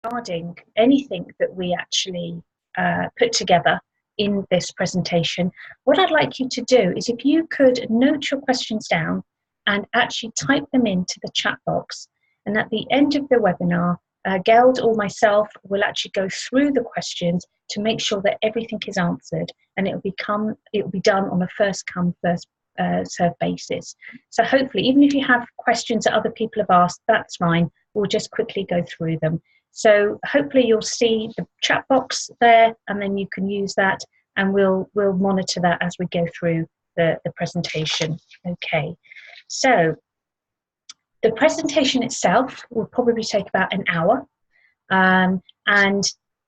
regarding anything that we actually put together in this presentation, what I'd like you to do is if you could note your questions down and actually type them into the chat box. And at the end of the webinar, Geld or myself will actually go through the questions to make sure that everything is answered, and it will be done on a first come, first served basis. So hopefully, even if you have questions that other people have asked, that's fine. We'll just quickly go through them. So hopefully you'll see the chat box there, and then you can use that, and we'll monitor that as we go through the presentation. Okay, so the presentation itself will probably take about an hour, and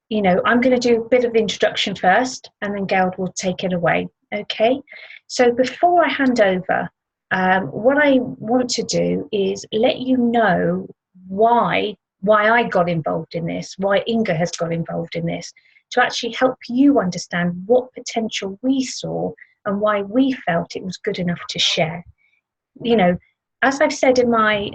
you know, I'm going to do a bit of the introduction first, and then Geld will take it away. Okay, so before I hand over, what I want to do is let you know why I got involved in this, why Inga has got involved in this, to actually help you understand what potential we saw and why we felt it was good enough to share. You know, as I've said in my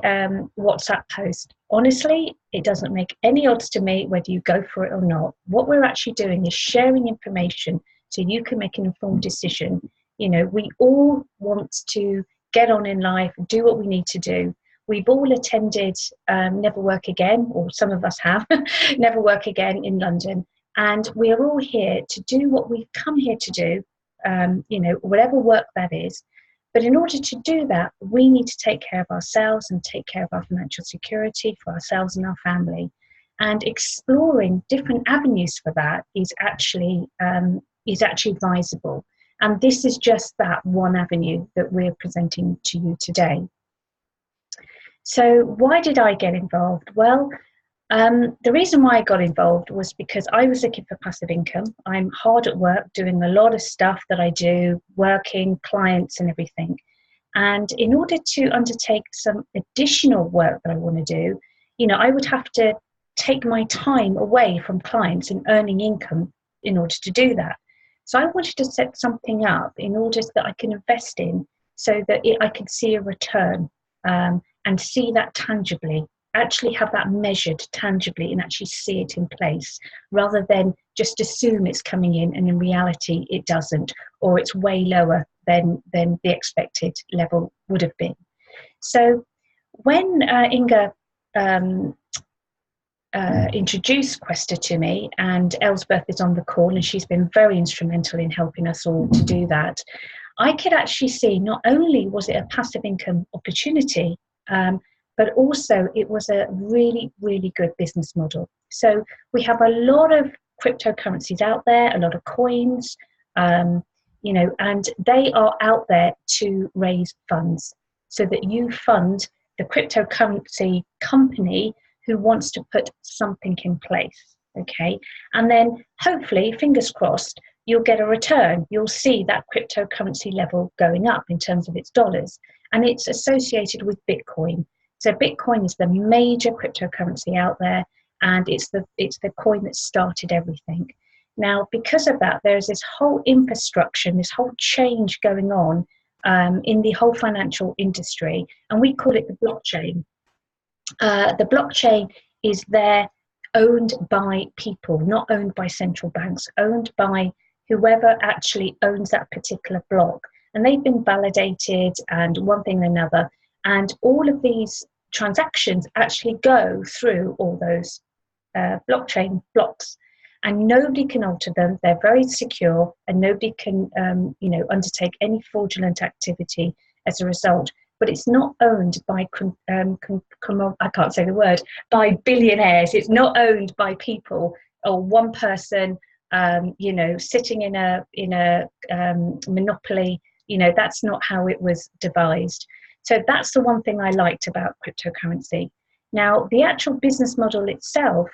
WhatsApp post, honestly, it doesn't make any odds to me whether you go for it or not. What we're actually doing is sharing information so you can make an informed decision. You know, we all want to get on in life, do what we need to do. We've all attended Never Work Again, or some of us have, Never Work Again in London. And we are all here to do what we've come here to do, you know, whatever work that is. But in order to do that, we need to take care of ourselves and take care of our financial security for ourselves and our family. And exploring different avenues for that is actually advisable. And this is just that one avenue that we're presenting to you today. So why did I get involved? Well, the reason why I got involved was because I was looking for passive income. I'm hard at work doing a lot of stuff that I do, working, clients and everything. And in order to undertake some additional work that I want to do, you know, I would have to take my time away from clients and earning income in order to do that. So I wanted to set something up in order that I can invest in so that I could see a return and see that tangibly. Actually have that measured tangibly and actually see it in place, rather than just assume it's coming in and in reality it doesn't, or it's way lower than the expected level would have been. So when Inga introduced Quaestor to me, and Elsbeth is on the call and she's been very instrumental in helping us all to do that, I could actually see not only was it a passive income opportunity, but also it was a really, really good business model. So we have a lot of cryptocurrencies out there, a lot of coins, you know, and they are out there to raise funds so that you fund the cryptocurrency company who wants to put something in place, okay? And then hopefully, fingers crossed, you'll get a return. You'll see that cryptocurrency level going up in terms of its dollars. And it's associated with Bitcoin. So Bitcoin is the major cryptocurrency out there, and it's the coin that started everything. Now, because of that, there's this whole infrastructure, this whole change going on in the whole financial industry, and we call it the blockchain. The blockchain is there, owned by people, not owned by central banks, owned by whoever actually owns that particular block. And they've been validated and one thing and another. And all of these transactions actually go through all those blockchain blocks. And nobody can alter them. They're very secure, and nobody can, you know, undertake any fraudulent activity as a result. But it's not owned by, I can't say the word, by billionaires. It's not owned by people or one person, you know, sitting in a monopoly. You know, that's not how it was devised. So that's the one thing I liked about cryptocurrency. Now, the actual business model itself,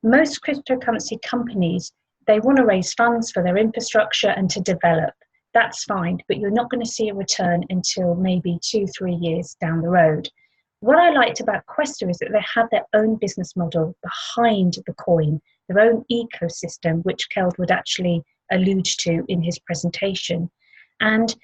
most cryptocurrency companies, they want to raise funds for their infrastructure and to develop. That's fine, but you're not going to see a return until maybe 2-3 years down the road. What I liked about Quaestor is that they had their own business model behind the coin, their own ecosystem, which Geld would actually allude to in his presentation. And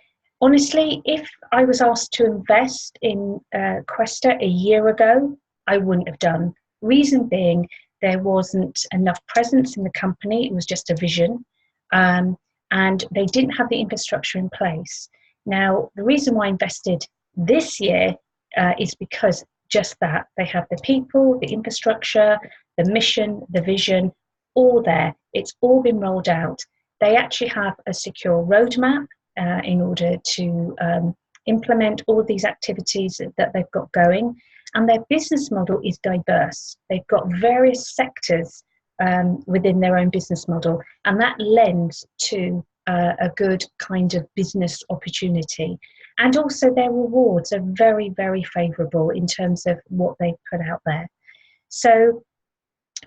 honestly, if I was asked to invest in Quaestor a year ago, I wouldn't have done. Reason being, there wasn't enough presence in the company. It was just a vision. And they didn't have the infrastructure in place. Now, the reason why I invested this year is because just that. They have the people, the infrastructure, the mission, the vision, all there. It's all been rolled out. They actually have a secure roadmap in order to implement all these activities that they've got going. And their business model is diverse. They've got various sectors within their own business model, and that lends to a good kind of business opportunity. And also their rewards are very, very favourable in terms of what they put out there. So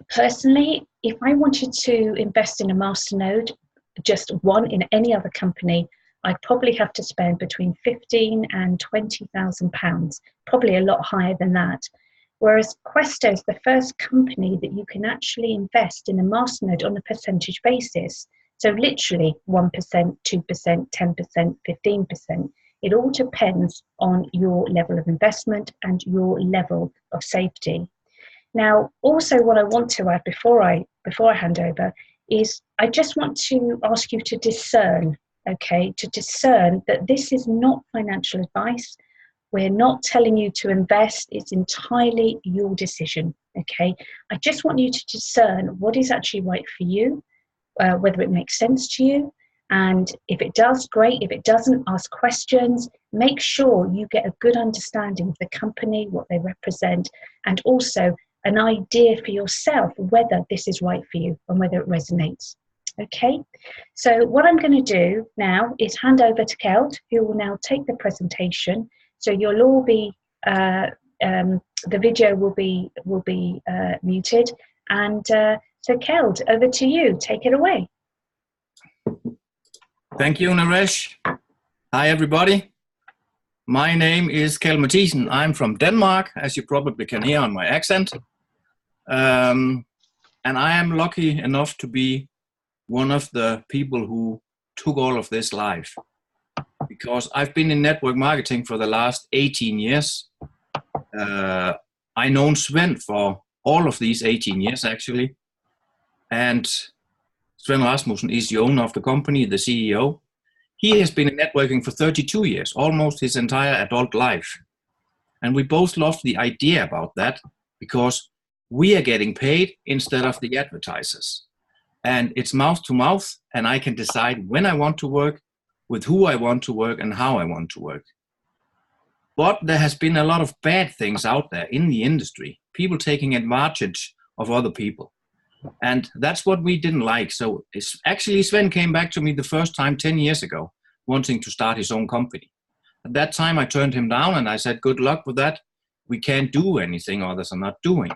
personally, if I wanted to invest in a masternode, just one in any other company, I'd probably have to spend between £15,000 and £20,000, probably a lot higher than that. Whereas Quaestor is the first company that you can actually invest in a masternode on a percentage basis. So literally 1%, 2%, 10%, 15%. It all depends on your level of investment and your level of safety. Now, also what I want to add before I hand over is I just want to ask you to discern, okay, to discern that this is not financial advice. We're not telling you to invest. It's entirely your decision, okay? I just want you to discern what is actually right for you, whether it makes sense to you. And if it does, great. If it doesn't, ask questions. Make sure you get a good understanding of the company, what they represent, and also an idea for yourself whether this is right for you and whether it resonates. Okay, so what I'm going to do now is hand over to Kjeld, who will now take the presentation. So you'll all be, the video will be muted. And so Kjeld, over to you. Take it away. Thank you, Naresh. Hi, everybody. My name is Kjeld Mathisen. I'm from Denmark, as you probably can hear on my accent. And I am lucky enough to be one of the people who took all of this live, because I've been in network marketing for the last 18 years. I known Sven for all of these 18 years, actually. And Sven Rasmussen is the owner of the company, the CEO. He has been in networking for 32 years, almost his entire adult life. And we both love the idea about that, because we are getting paid instead of the advertisers. And it's mouth to mouth, and I can decide when I want to work, with who I want to work, and how I want to work. But there has been a lot of bad things out there in the industry, people taking advantage of other people. And that's what we didn't like. So actually, Sven came back to me the first time 10 years ago, wanting to start his own company. At that time, I turned him down and I said, good luck with that. We can't do anything others are not doing.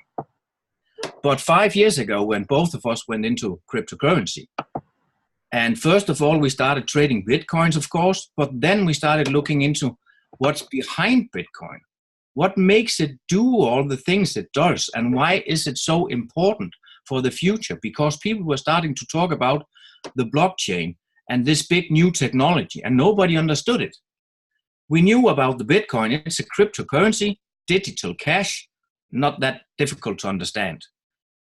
But 5 years ago, when both of us went into cryptocurrency, and first of all, we started trading Bitcoins, of course, but then we started looking into what's behind Bitcoin. What makes it do all the things it does, and why is it so important for the future? Because people were starting to talk about the blockchain and this big new technology, and nobody understood it. We knew about the Bitcoin. It's a cryptocurrency, digital cash, not that difficult to understand.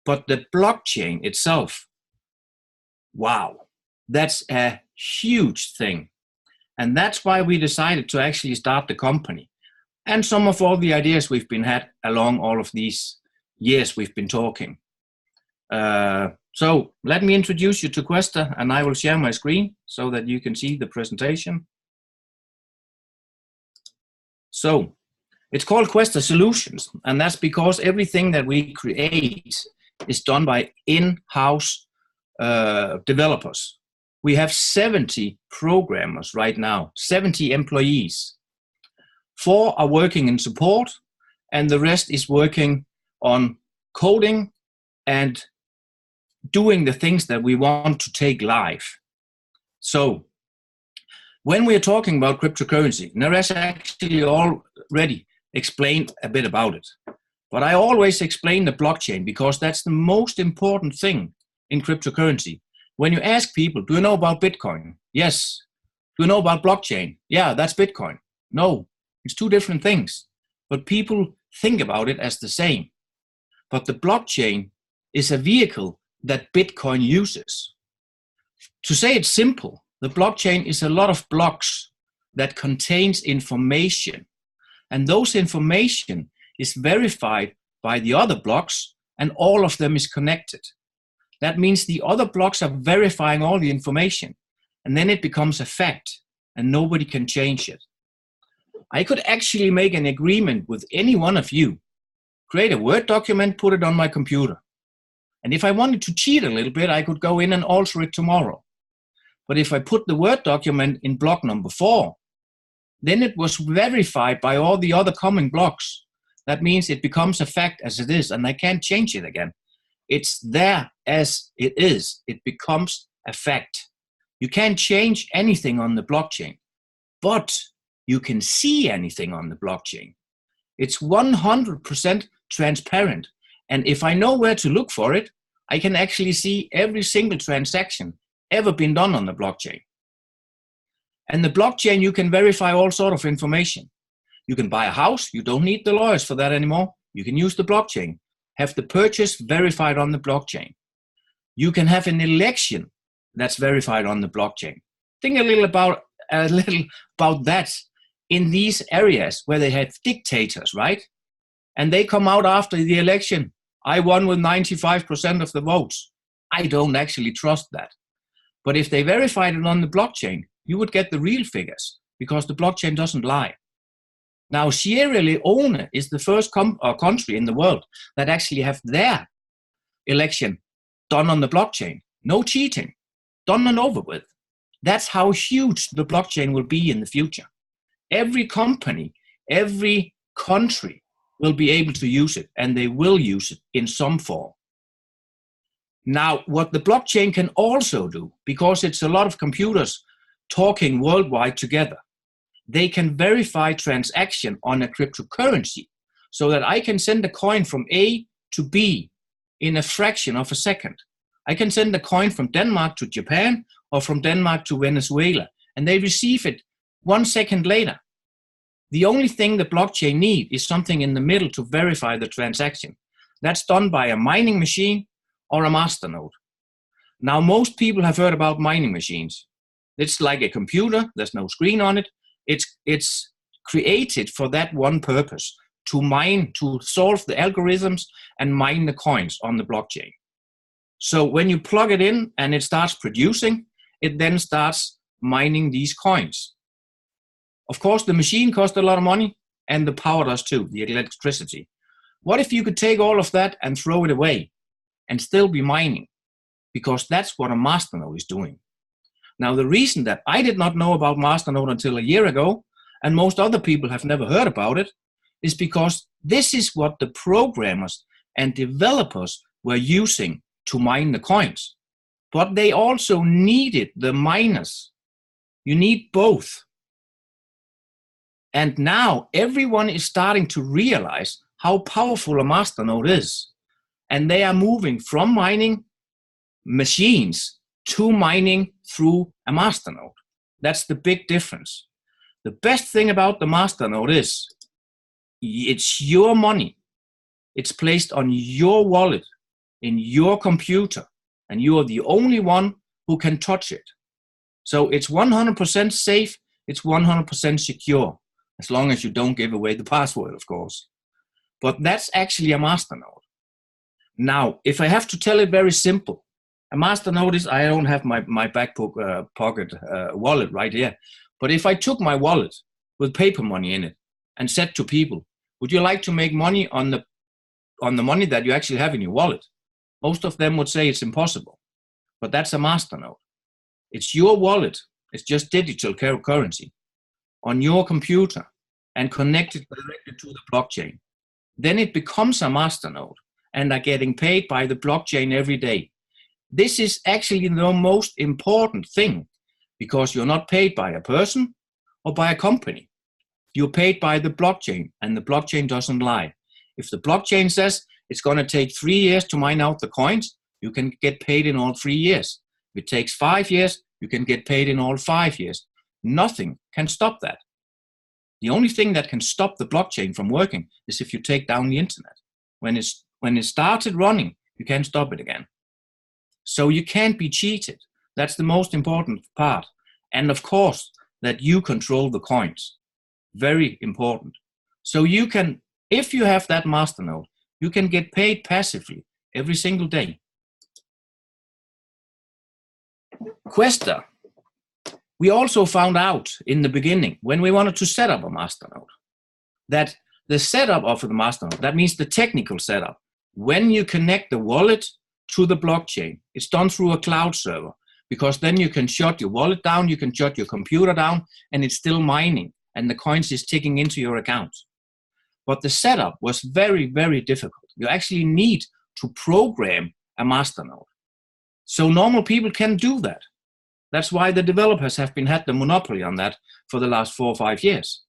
But the blockchain itself, wow, that's a huge thing. And that's why we decided to actually start the company. And some of all the ideas we've been had along all of these years we've been talking. So let me introduce you to Quaestor, and I will share my screen so that you can see the presentation. So it's called Quaestor Solutions, and that's because everything that we create is done by in-house developers. We have 70 programmers right now, 70 employees. 4 are working in support, and the rest is working on coding and doing the things that we want to take live. So when we are talking about cryptocurrency, Naresh actually already explained a bit about it. But I always explain the blockchain because that's the most important thing in cryptocurrency. When you ask people, do you know about Bitcoin? Yes. Do you know about blockchain? Yeah, that's Bitcoin. No, it's 2 different things. But people think about it as the same. but the blockchain is a vehicle that Bitcoin uses. To say it simple, the blockchain is a lot of blocks that contains information, and those information is verified by the other blocks, and all of them is connected. That means the other blocks are verifying all the information, and then it becomes a fact, and nobody can change it. I could actually make an agreement with any one of you, create a Word document, put it on my computer. And if I wanted to cheat a little bit, I could go in and alter it tomorrow. But if I put the Word document in block number 4, then it was verified by all the other common blocks. That means it becomes a fact as it is, and I can't change it again. It's there as it is. It becomes a fact. You can't change anything on the blockchain, but you can see anything on the blockchain. It's 100% transparent. And if I know where to look for it, I can actually see every single transaction ever been done on the blockchain. And the blockchain, you can verify all sort of information. You can buy a house. You don't need the lawyers for that anymore. You can use the blockchain. Have the purchase verified on the blockchain. You can have an election that's verified on the blockchain. Think a little about that in these areas where they have dictators, right? And they come out after the election. I won with 95% of the votes. I don't actually trust that. But if they verified it on the blockchain, you would get the real figures because the blockchain doesn't lie. Now, Sierra Leone is the first country in the world that actually have their election done on the blockchain. No cheating, done and over with. That's how huge the blockchain will be in the future. Every company, every country will be able to use it, and they will use it in some form. Now, what the blockchain can also do, because it's a lot of computers talking worldwide together, they can verify transaction on a cryptocurrency so that I can send a coin from A to B in a fraction of a second. I can send a coin from Denmark to Japan or from Denmark to Venezuela, and they receive it 1 second later. The only thing the blockchain needs is something in the middle to verify the transaction. That's done by a mining machine or a masternode. Now, most people have heard about mining machines. It's like a computer. There's no screen on it. It's created for that one purpose, to mine, to solve the algorithms and mine the coins on the blockchain. So when you plug it in and it starts producing, it then starts mining these coins. Of course, the machine costs a lot of money, and the power does too, the electricity. What if you could take all of that and throw it away and still be mining? Because that's what a masternode is doing. Now, the reason that I did not know about masternode until a year ago, and most other people have never heard about it, is because this is what the programmers and developers were using to mine the coins. But they also needed the miners. You need both. And now everyone is starting to realize how powerful a masternode is. And they are moving from mining machines to mining through a masternode. That's the big difference. The best thing about the masternode is it's your money. It's placed on your wallet, in your computer, and you are the only one who can touch it. So it's 100% safe, it's 100% secure, as long as you don't give away the password, of course. But that's actually a masternode. Now, if I have to tell it very simple, a masternode is, I don't have my back pocket wallet right here, but if I took my wallet with paper money in it and said to people, would you like to make money on the money that you actually have in your wallet? Most of them would say it's impossible, but that's a masternode. It's your wallet. It's just digital currency on your computer and connected directly to the blockchain. Then it becomes a masternode and are getting paid by the blockchain every day. This is actually the most important thing because you're not paid by a person or by a company. You're paid by the blockchain, and the blockchain doesn't lie. If the blockchain says it's going to take 3 years to mine out the coins, you can get paid in all 3 years. If it takes 5 years, you can get paid in all 5 years. Nothing can stop that. The only thing that can stop the blockchain from working is if you take down the internet when it's When it started running, you can't stop it again. So you can't be cheated. That's the most important part. And of course, that you control the coins. Very important. So you can, if you have that masternode, you can get paid passively every single day. Quaestor. We also found out in the beginning, when we wanted to set up a masternode, that the setup of the masternode, that means the technical setup, when you connect the wallet to the blockchain, it's done through a cloud server, because then you can shut your wallet down, you can shut your computer down, and it's still mining, and the coins is ticking into your account. But the setup was very, very difficult. You actually need to program a masternode. So normal people can do that. That's why the developers have had the monopoly on that for the last 4 or 5 years.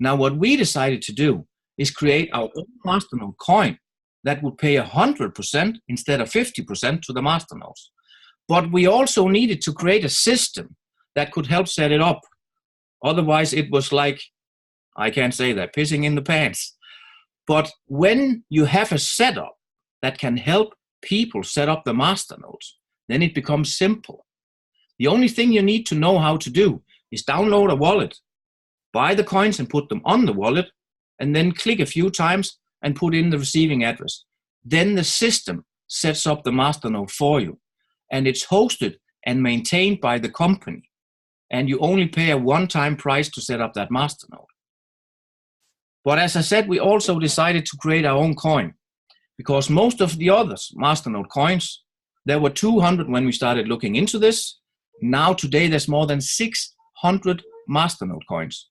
Now what we decided to do is create our own masternode coin that would pay 100% instead of 50% to the masternodes. But we also needed to create a system that could help set it up. Otherwise it was like, I can't say that, pissing in the pants. But when you have a setup that can help people set up the masternodes, then it becomes simple. The only thing you need to know how to do is download a wallet, buy the coins and put them on the wallet, and then click a few times and put in the receiving address. Then the system sets up the masternode for you, and it's hosted and maintained by the company, and you only pay a one-time price to set up that masternode. But as I said, we also decided to create our own coin, because most of the other masternode coins, there were 200 when we started looking into this. Now today there's more than 600 masternode coins.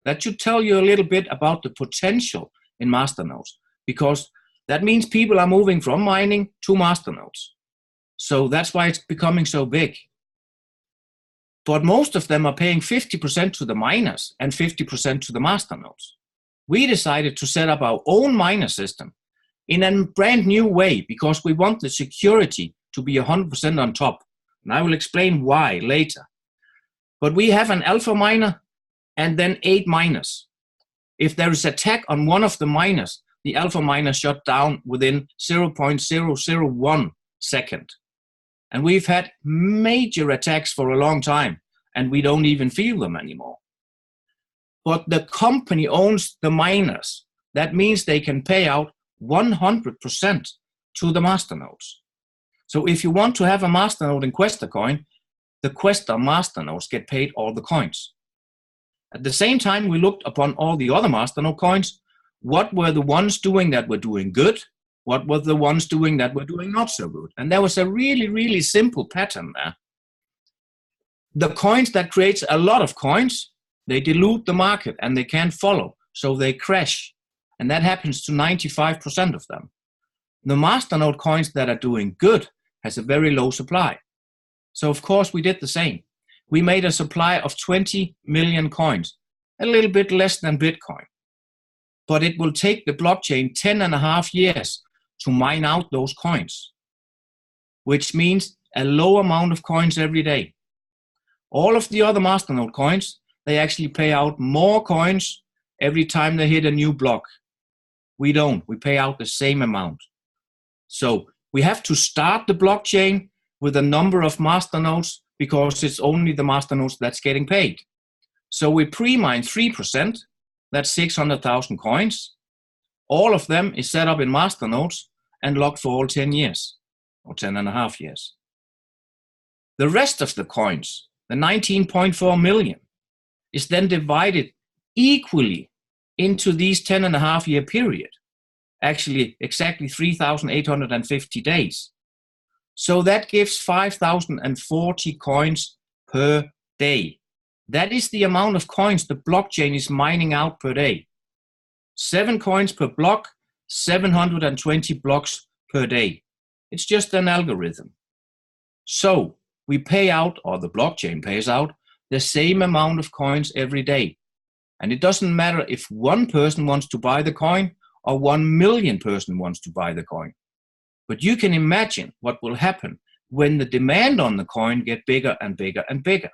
That should tell you a little bit about the potential in masternodes, because that means people are moving from mining to masternodes. So that's why it's becoming so big. But most of them are paying 50% to the miners and 50% to the masternodes. We decided to set up our own miner system in a brand new way, because we want the security to be 100% on top. And I will explain why later. But we have an alpha miner and then 8 miners. If there is attack on one of the miners, the alpha miner shut down within 0.001 second. And we've had major attacks for a long time, and we don't even feel them anymore. But the company owns the miners. That means they can pay out 100% to the masternodes. So if you want to have a masternode in Quaestor coin, the Quaestor masternodes get paid all the coins. At the same time, we looked upon all the other masternode coins. What were the ones doing that were doing good? What were the ones doing that were doing not so good? And there was a really, really simple pattern there. The coins that creates a lot of coins, they dilute the market and they can't follow, so they crash. And that happens to 95% of them. The masternode coins that are doing good has a very low supply. So of course we did the same. We made a supply of 20 million coins, a little bit less than Bitcoin. But it will take the blockchain 10.5 years to mine out those coins, which means a low amount of coins every day. All of the other masternode coins, they actually pay out more coins every time they hit a new block. We don't. We pay out the same amount. So we have to start the blockchain with a number of masternodes, because it's only the masternodes that's getting paid. So we pre-mine 3%, that's 600,000 coins. All of them is set up in masternodes and locked for all 10 years, or 10.5 years. The rest of the coins, the 19.4 million, is then divided equally into these 10.5 year period. Actually, exactly 3,850 days. So that gives 5,040 coins per day. That is the amount of coins the blockchain is mining out per day. 7 coins per block, 720 blocks per day. It's just an algorithm. So we pay out, or the blockchain pays out, the same amount of coins every day. And it doesn't matter if one person wants to buy the coin or 1 million person wants to buy the coin. But you can imagine what will happen when the demand on the coin get bigger and bigger and bigger.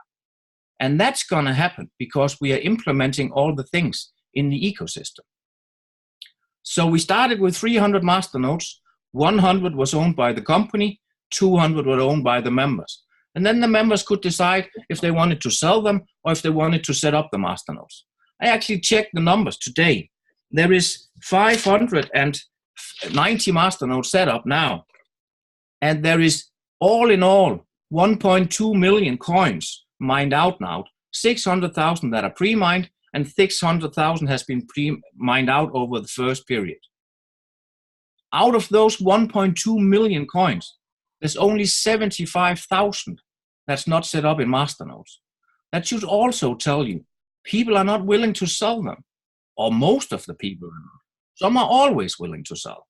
And that's going to happen because we are implementing all the things in the ecosystem. So we started with 300 masternodes. 100 was owned by the company, 200 were owned by the members. And then the members could decide if they wanted to sell them or if they wanted to set up the masternodes. I actually checked the numbers today. There is 590 masternodes set up now. And there is all in all 1.2 million coins mined out now, 600,000 that are pre-mined and 600,000 has been mined out over the first period. Out of those 1.2 million coins, there's only 75,000 that's not set up in masternodes. That should also tell you people are not willing to sell them, or most of the people are not. Some are always willing to sell.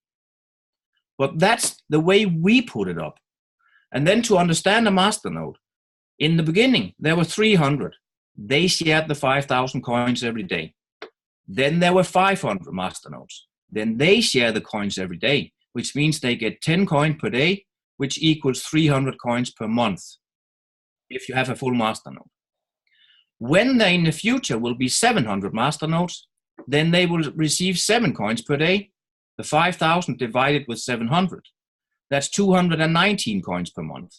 But that's the way we put it up. And then to understand a masternode, in the beginning, there were 300. They shared the 5,000 coins every day. Then there were 500 masternodes. Then they share the coins every day, which means they get 10 coins per day, which equals 300 coins per month, if you have a full masternode. When there in the future will be 700 masternodes, then they will receive 7 coins per day. The 5,000 divided with 700, that's 219 coins per month.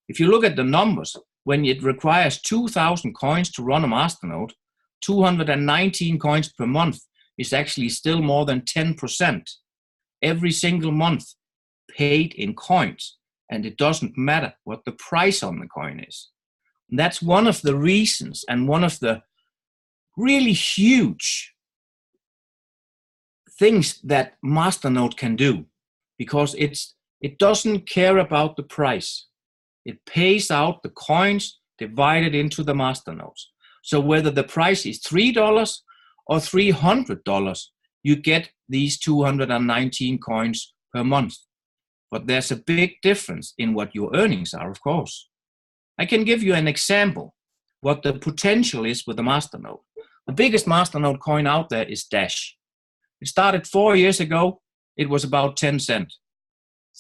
If you look at the numbers, when it requires 2,000 coins to run a masternode, 219 coins per month is actually still more than 10% every single month paid in coins. And it doesn't matter what the price on the coin is. And that's one of the reasons and one of the really huge things that masternode can do, because it doesn't care about the price. It pays out the coins divided into the masternodes. So whether the price is $3 or $300, you get these 219 coins per month. But there's a big difference in what your earnings are, of course. I can give you an example what the potential is with the masternode. The biggest masternode coin out there is Dash. It started 4 years ago, it was about 10 cents.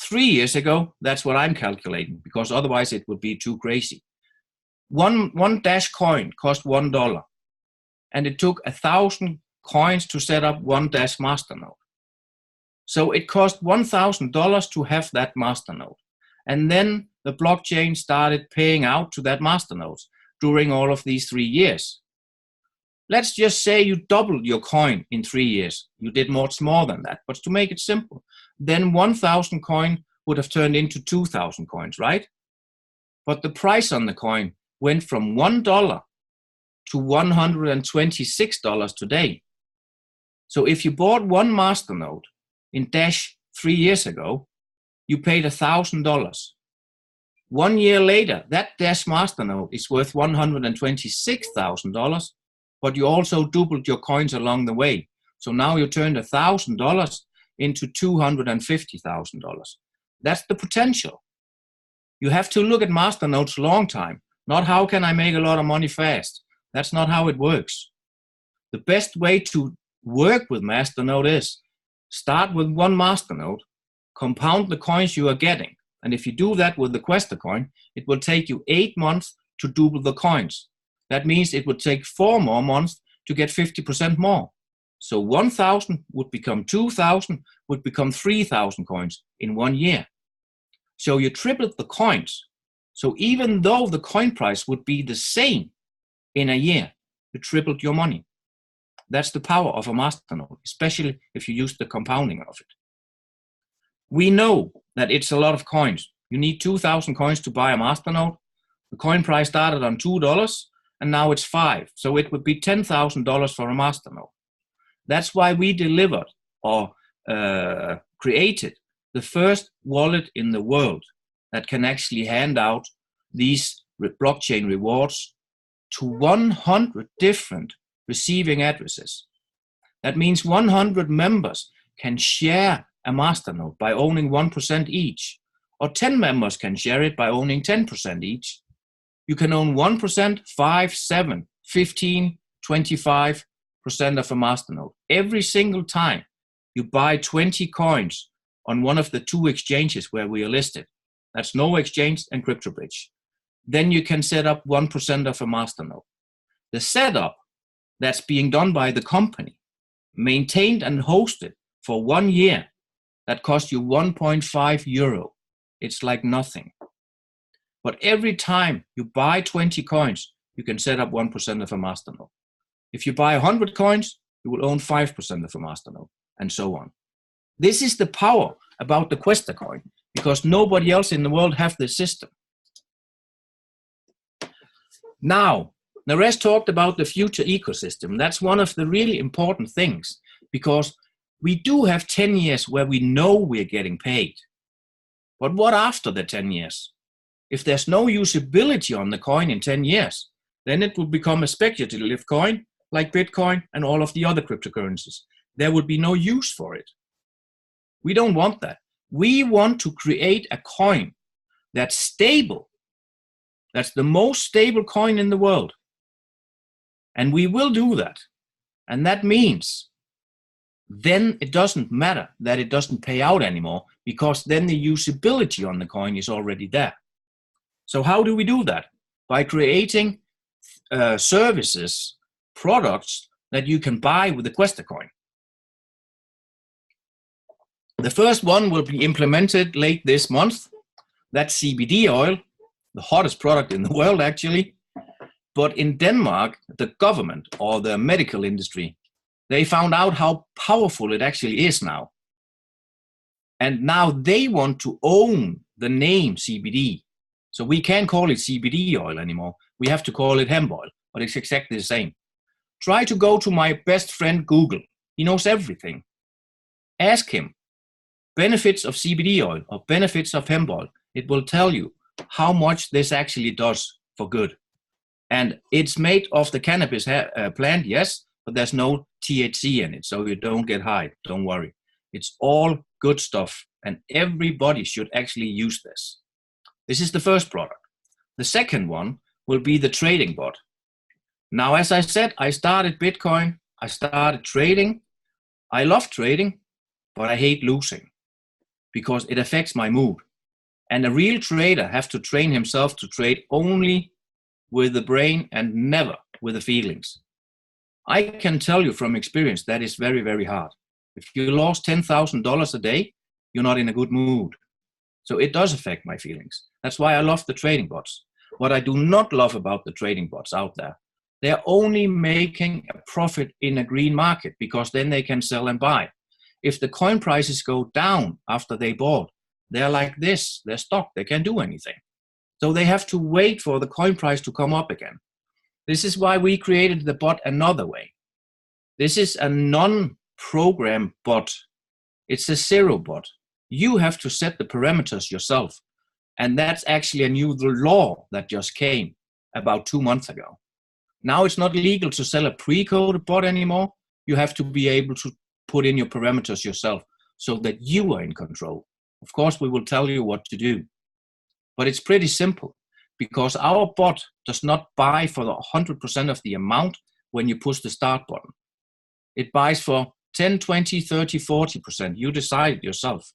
3 years ago, that's what I'm calculating, because otherwise it would be too crazy. One Dash coin cost $1, and it took 1,000 coins to set up one Dash masternode. So it cost $1,000 to have that masternode. And then the blockchain started paying out to that masternode during all of these 3 years. Let's just say you doubled your coin in 3 years. You did much more than that, but to make it simple, then 1,000 coin would have turned into 2,000 coins, right? But the price on the coin went from $1 to $126 today. So if you bought one masternode in Dash 3 years ago, you paid $1,000. 1 year later, that Dash masternode is worth $126,000, but you also doubled your coins along the way. So now you turned $1,000 into $250,000. That's the potential. You have to look at masternodes long time, not how can I make a lot of money fast. That's not how it works. The best way to work with masternode is start with one masternode, compound the coins you are getting. And if you do that with the Quaestor coin, it will take you 8 months to double the coins. That means it would take 4 more months to get 50% more. So 1,000 would become 2,000, would become 3,000 coins in 1 year. So you tripled the coins. So even though the coin price would be the same in a year, you tripled your money. That's the power of a masternode, especially if you use the compounding of it. We know that it's a lot of coins. You need 2,000 coins to buy a masternode. The coin price started on $2 and now it's $5. So it would be $10,000 for a masternode. That's why we delivered or created the first wallet in the world that can actually hand out these blockchain rewards to 100 different receiving addresses. That means 100 members can share a masternode by owning 1% each, or 10 members can share it by owning 10% each. You can own 1%, 5, 7, 15, 25% of a masternode. Every single time you buy 20 coins on one of the 2 exchanges where we are listed, that's No Exchange and CryptoBridge, then you can set up 1% of a masternode. The setup that's being done by the company, maintained and hosted for 1 year that costs you 1.5 euro. It's like nothing. But every time you buy 20 coins, you can set up 1% of a masternode. If you buy 100 coins, you will own 5% of a masternode, and so on. This is the power about the Quaestor coin, because nobody else in the world has this system. Now, the rest talked about the future ecosystem. That's one of the really important things, because we do have 10 years where we know we're getting paid. But what after the 10 years? If there's no usability on the coin in 10 years, then it will become a speculative coin like Bitcoin and all of the other cryptocurrencies. There will be no use for it. We don't want that. We want to create a coin that's stable. That's the most stable coin in the world. And we will do that. And that means then it doesn't matter that it doesn't pay out anymore, because then the usability on the coin is already there. So how do we do that? By creating services, products that you can buy with the Quaestor coin. The first one will be implemented late this month. That's CBD oil, the hottest product in the world actually. But in Denmark, the government or the medical industry, they found out how powerful it actually is now. And now they want to own the name CBD. So we can't call it CBD oil anymore. We have to call it hemp oil, but it's exactly the same. Try to go to my best friend Google. He knows everything. Ask him, benefits of CBD oil or benefits of hemp oil. It will tell you how much this actually does for good. And it's made of the cannabis plant, yes, but there's no THC in it, so you don't get high. Don't worry. It's all good stuff, and everybody should actually use this. This is the first product. The second one will be the trading bot. Now, as I said, I started Bitcoin. I started trading. I love trading, but I hate losing because it affects my mood. And a real trader has to train himself to trade only with the brain and never with the feelings. I can tell you from experience that is very, very hard. If you lost $10,000 a day, you're not in a good mood. So it does affect my feelings. That's why I love the trading bots. What I do not love about the trading bots out there, they're only making a profit in a green market because then they can sell and buy. If the coin prices go down after they bought, they're like this, they're stuck, they can't do anything. So they have to wait for the coin price to come up again. This is why we created the bot another way. This is a non-program bot. It's a zero bot. You have to set the parameters yourself. And that's actually a new law that just came about 2 months ago. Now it's not legal to sell a pre-coded bot anymore. You have to be able to put in your parameters yourself so that you are in control. Of course, we will tell you what to do. But it's pretty simple because our bot does not buy for the 100% of the amount when you push the start button. It buys for 10, 20, 30, 40%. You decide yourself.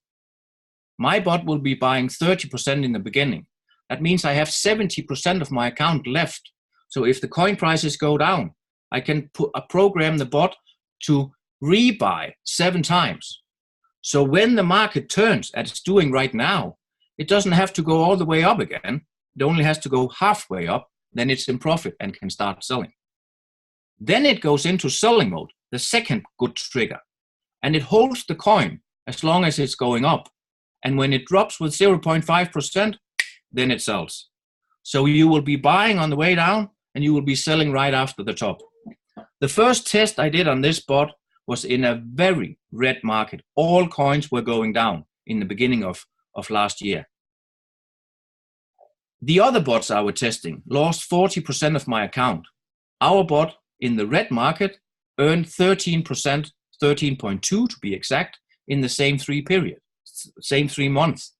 My bot will be buying 30% in the beginning. That means I have 70% of my account left. So if the coin prices go down, I can program the bot to rebuy 7 times. So when the market turns, as it's doing right now, it doesn't have to go all the way up again. It only has to go halfway up. Then it's in profit and can start selling. Then it goes into selling mode, the second good trigger. And it holds the coin as long as it's going up. And when it drops with 0.5%, then it sells. So you will be buying on the way down and you will be selling right after the top. The first test I did on this bot was in a very red market. All coins were going down in the beginning of last year. The other bots I was testing lost 40% of my account. Our bot in the red market earned 13%, 13.2 to be exact, in the same 3 months.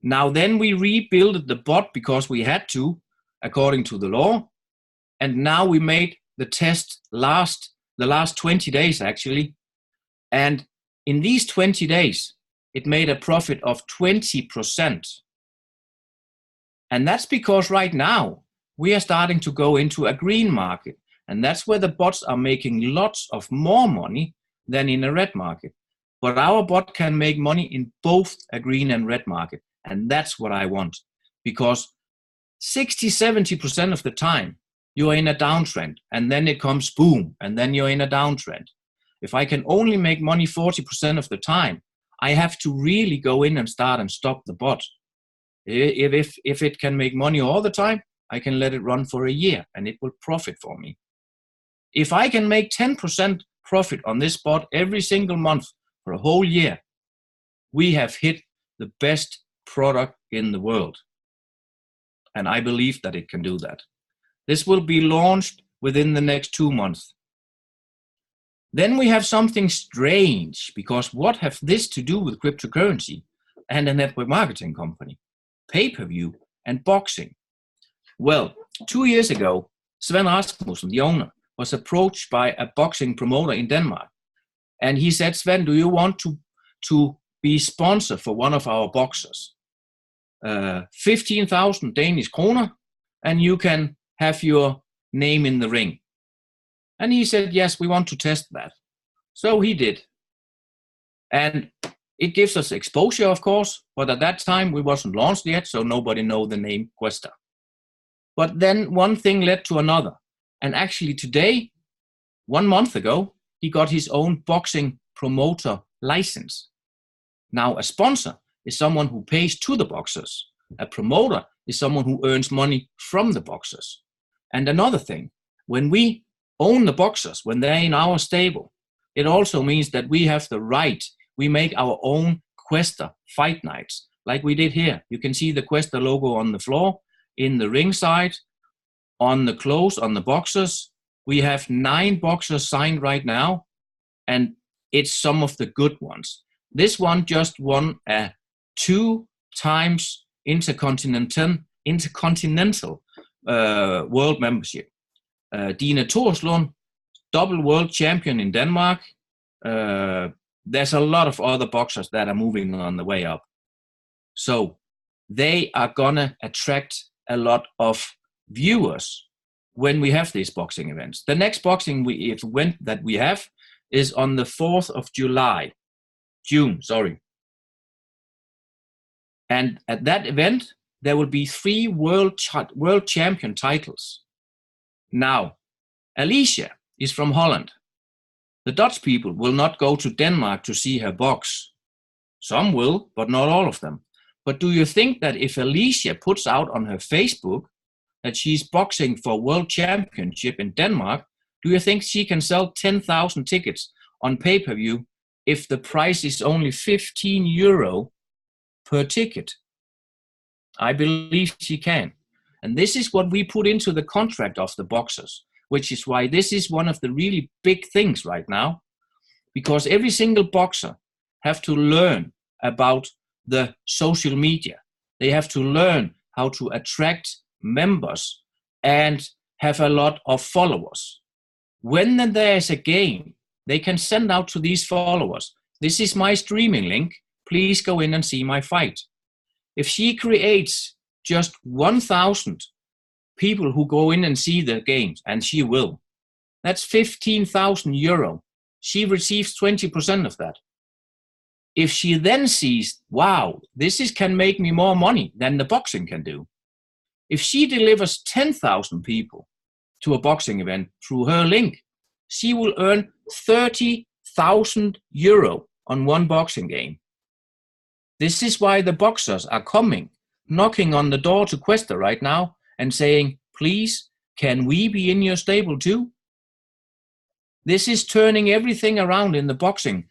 Now then we rebuilt the bot because we had to, according to the law. And now we made the test the last 20 days actually. And in these 20 days, it made a profit of 20%. And that's because right now we are starting to go into a green market. And that's where the bots are making lots of more money than in a red market. But our bot can make money in both a green and red market. And that's what I want. Because 60-70% of the time, you're in a downtrend. And then it comes boom. And then you're in a downtrend. If I can only make money 40% of the time, I have to really go in and start and stop the bot. If it can make money all the time, I can let it run for a year and it will profit for me. If I can make 10% profit on this bot every single month for a whole year, we have hit the best product in the world. And I believe that it can do that. This will be launched within the next 2 months. Then we have something strange, because what have this to do with cryptocurrency and a network marketing company? Pay-per-view and boxing. Well, 2 years ago, Sven Rasmussen, the owner, was approached by a boxing promoter in Denmark. And he said, Sven, do you want to be sponsor for one of our boxers? 15,000 Danish kroner, and you can have your name in the ring. And he said, yes, we want to test that. So he did. And it gives us exposure, of course, but at that time we wasn't launched yet, so nobody know the name Quaestor. But then one thing led to another. And actually today, 1 month ago, he got his own boxing promoter license. Now, a sponsor is someone who pays to the boxers. A promoter is someone who earns money from the boxers. And another thing, when we own the boxers, when they're in our stable, it also means that we have the right. We make our own Quaestor fight nights, like we did here. You can see the Quaestor logo on the floor, in the ringside, on the clothes, on the boxers. We have 9 boxers signed right now, and it's some of the good ones. This one just won a 2 times intercontinental world membership. Dina Torslund, double world champion in Denmark. There's a lot of other boxers that are moving on the way up. So they are gonna attract a lot of viewers when we have these boxing events. The next boxing event that we have is on the 4th of June. And at that event, there will be 3 world champion titles. Now, Alicia is from Holland. The Dutch people will not go to Denmark to see her box. Some will, but not all of them. But do you think that if Alicia puts out on her Facebook that she's boxing for world championship in Denmark, do you think she can sell 10,000 tickets on pay-per-view if the price is only 15 euro per ticket? I believe she can. And this is what we put into the contract of the boxers, which is why this is one of the really big things right now, because every single boxer have to learn about the social media. They have to learn how to attract members and have a lot of followers. When there is a game, they can send out to these followers, this is my streaming link, please go in and see my fight. If she creates just 1,000 people who go in and see the games, and she will, that's 15,000 euro. She receives 20% of that. If she then sees, wow, this can make me more money than the boxing can do. If she delivers 10,000 people to a boxing event through her link, she will earn 30,000 euro on one boxing game. This is why the boxers are coming, knocking on the door to Quaestor right now and saying, please, can we be in your stable too? This is turning everything around in the boxing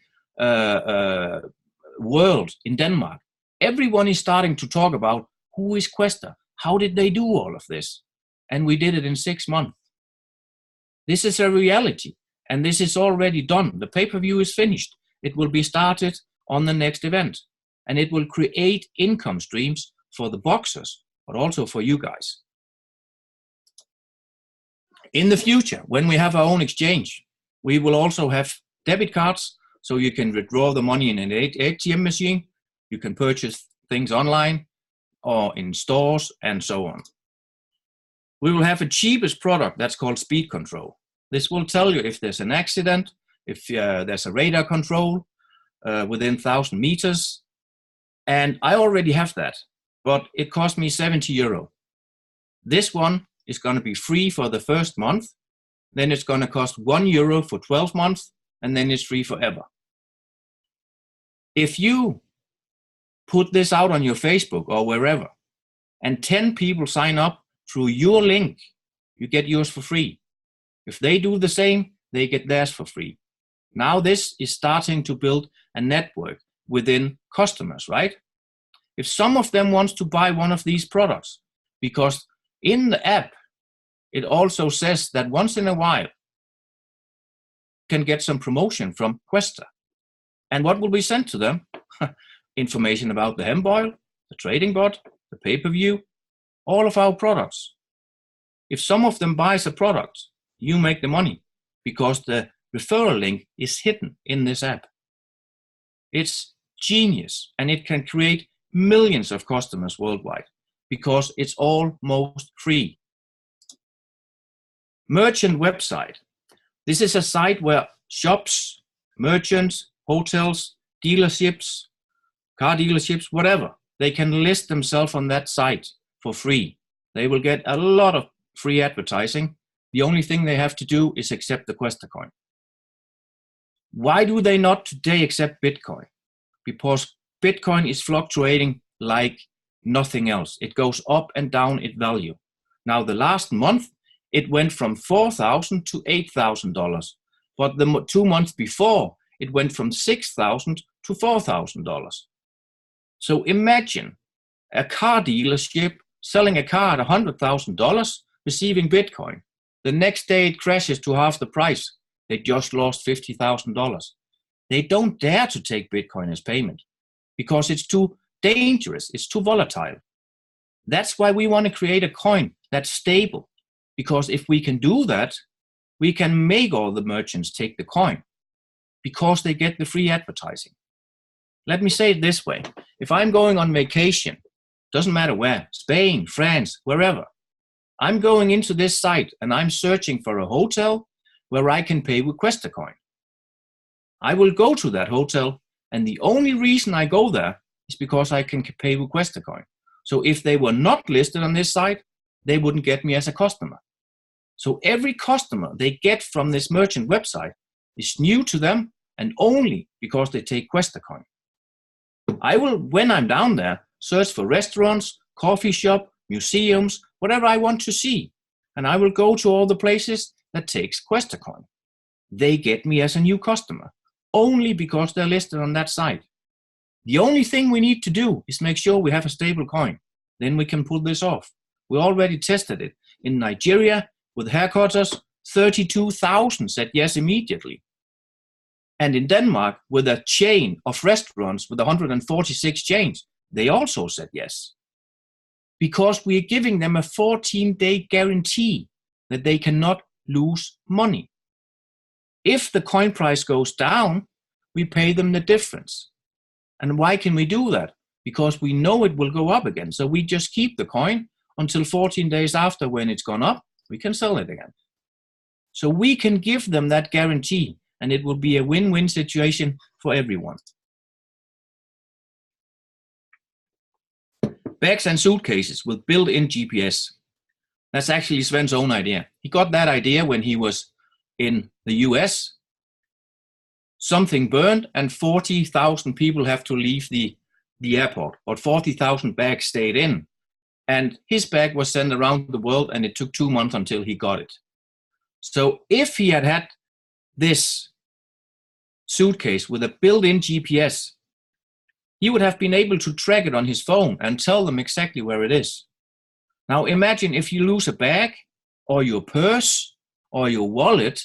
world in Denmark. Everyone is starting to talk about who is Quaestor? How did they do all of this? And we did it in 6 months. This is a reality, and this is already done. The pay-per-view is finished. It will be started on the next event, and it will create income streams for the boxers, but also for you guys. In the future, when we have our own exchange, we will also have debit cards, so you can withdraw the money in an ATM machine. You can purchase things online or in stores and so on. We will have a cheapest product that's called speed control. This will tell you if there's an accident, if there's a radar control, within 1,000 meters. And I already have that, but it cost me 70 euro. This one is going to be free for the first month. Then it's going to cost 1 euro for 12 months, and then it's free forever. If you put this out on your Facebook or wherever, and 10 people sign up through your link, you get yours for free. If they do the same, they get theirs for free. Now this is starting to build a network within customers, right? If some of them wants to buy one of these products, because in the app, it also says that once in a while, you can get some promotion from Quaestor. And what will be sent to them? Information about the hemp oil, the trading bot, the pay-per-view, all of our products. If some of them buys a product, you make the money because the referral link is hidden in this app. It's genius, and it can create millions of customers worldwide because it's almost free. Merchant website. This is a site where shops, merchants, hotels, dealerships, car dealerships, whatever, they can list themselves on that site for free. They will get a lot of free advertising. The only thing they have to do is accept the Quaestor coin. Why do they not today accept Bitcoin? Because Bitcoin is fluctuating like nothing else. It goes up and down in value. Now, the last month, it went from $4,000 to $8,000. But the 2 months before, it went from $6,000 to $4,000. So imagine a car dealership selling a car at $100,000, receiving Bitcoin. The next day it crashes to half the price. They just lost $50,000. They don't dare to take Bitcoin as payment because it's too dangerous. It's too volatile. That's why we want to create a coin that's stable, because if we can do that, we can make all the merchants take the coin because they get the free advertising. Let me say it this way. If I'm going on vacation, doesn't matter where, Spain, France, wherever, I'm going into this site and I'm searching for a hotel where I can pay with Quaestor coin. I will go to that hotel, and the only reason I go there is because I can pay with Quaestor coin. So if they were not listed on this site, they wouldn't get me as a customer. So every customer they get from this merchant website is new to them, and only because they take Quaestor coin. I will, when I'm down there, search for restaurants, coffee shop, museums, whatever I want to see. And I will go to all the places that takes Quaestor coin. They get me as a new customer, only because they're listed on that site. The only thing we need to do is make sure we have a stable coin. Then we can pull this off. We already tested it. In Nigeria, with haircutters, 32,000 said yes immediately. And in Denmark, with a chain of restaurants with 146 chains, they also said yes. Because we are giving them a 14-day guarantee that they cannot lose money. If the coin price goes down, we pay them the difference. And why can we do that? Because we know it will go up again. So we just keep the coin until 14 days after, when it's gone up, we can sell it again. So we can give them that guarantee, and it will be a win-win situation for everyone. Bags and suitcases with built-in GPS. That's actually Sven's own idea. He got that idea when he was in the US. Something burned and 40,000 people have to leave the airport, but 40,000 bags stayed in. And his bag was sent around the world, and it took 2 months until he got it. So if he had had this suitcase with a built-in GPS, he would have been able to track it on his phone and tell them exactly where it is. Now imagine if you lose a bag or your purse or your wallet,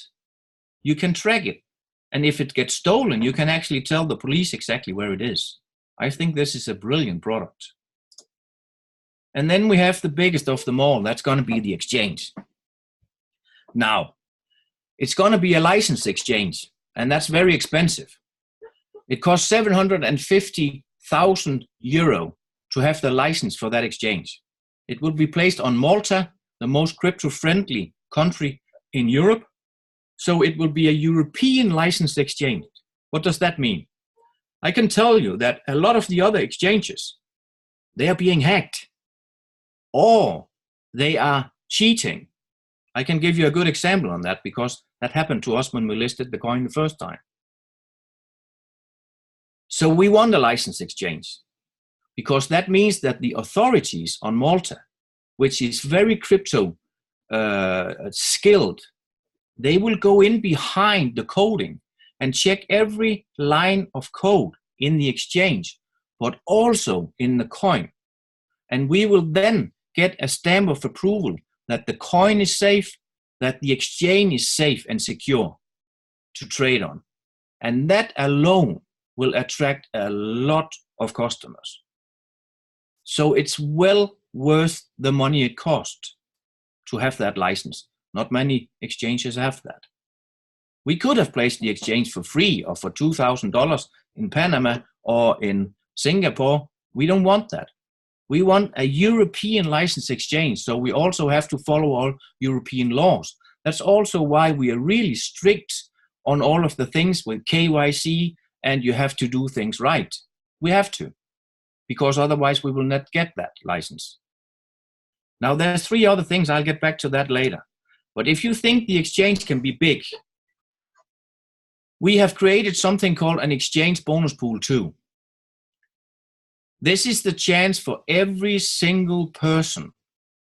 you can track it. And if it gets stolen, you can actually tell the police exactly where it is. I think this is a brilliant product. And then we have the biggest of them all. That's going to be the exchange. Now, it's going to be a license exchange, and that's very expensive. It costs 750,000 euro to have the license for that exchange. It will be placed on Malta, the most crypto-friendly country in Europe. So it will be a European license exchange. What does that mean? I can tell you that a lot of the other exchanges, they are being hacked or they are cheating. I can give you a good example on that because that happened to us when we listed the coin the first time. So we want a license exchange because that means that the authorities on Malta, which is very crypto skilled, they will go in behind the coding and check every line of code in the exchange, but also in the coin. And we will then get a stamp of approval that the coin is safe, that the exchange is safe and secure to trade on. And that alone will attract a lot of customers. So it's well worth the money it costs to have that license. Not many exchanges have that. We could have placed the exchange for free or for $2,000 in Panama or in Singapore. We don't want that. We want a European license exchange, so we also have to follow all European laws. That's also why we are really strict on all of the things with KYC, and you have to do things right. We have to, because otherwise we will not get that license. Now there's 3 other things, I'll get back to that later. But if you think the exchange can be big, we have created something called an exchange bonus pool too. This is the chance for every single person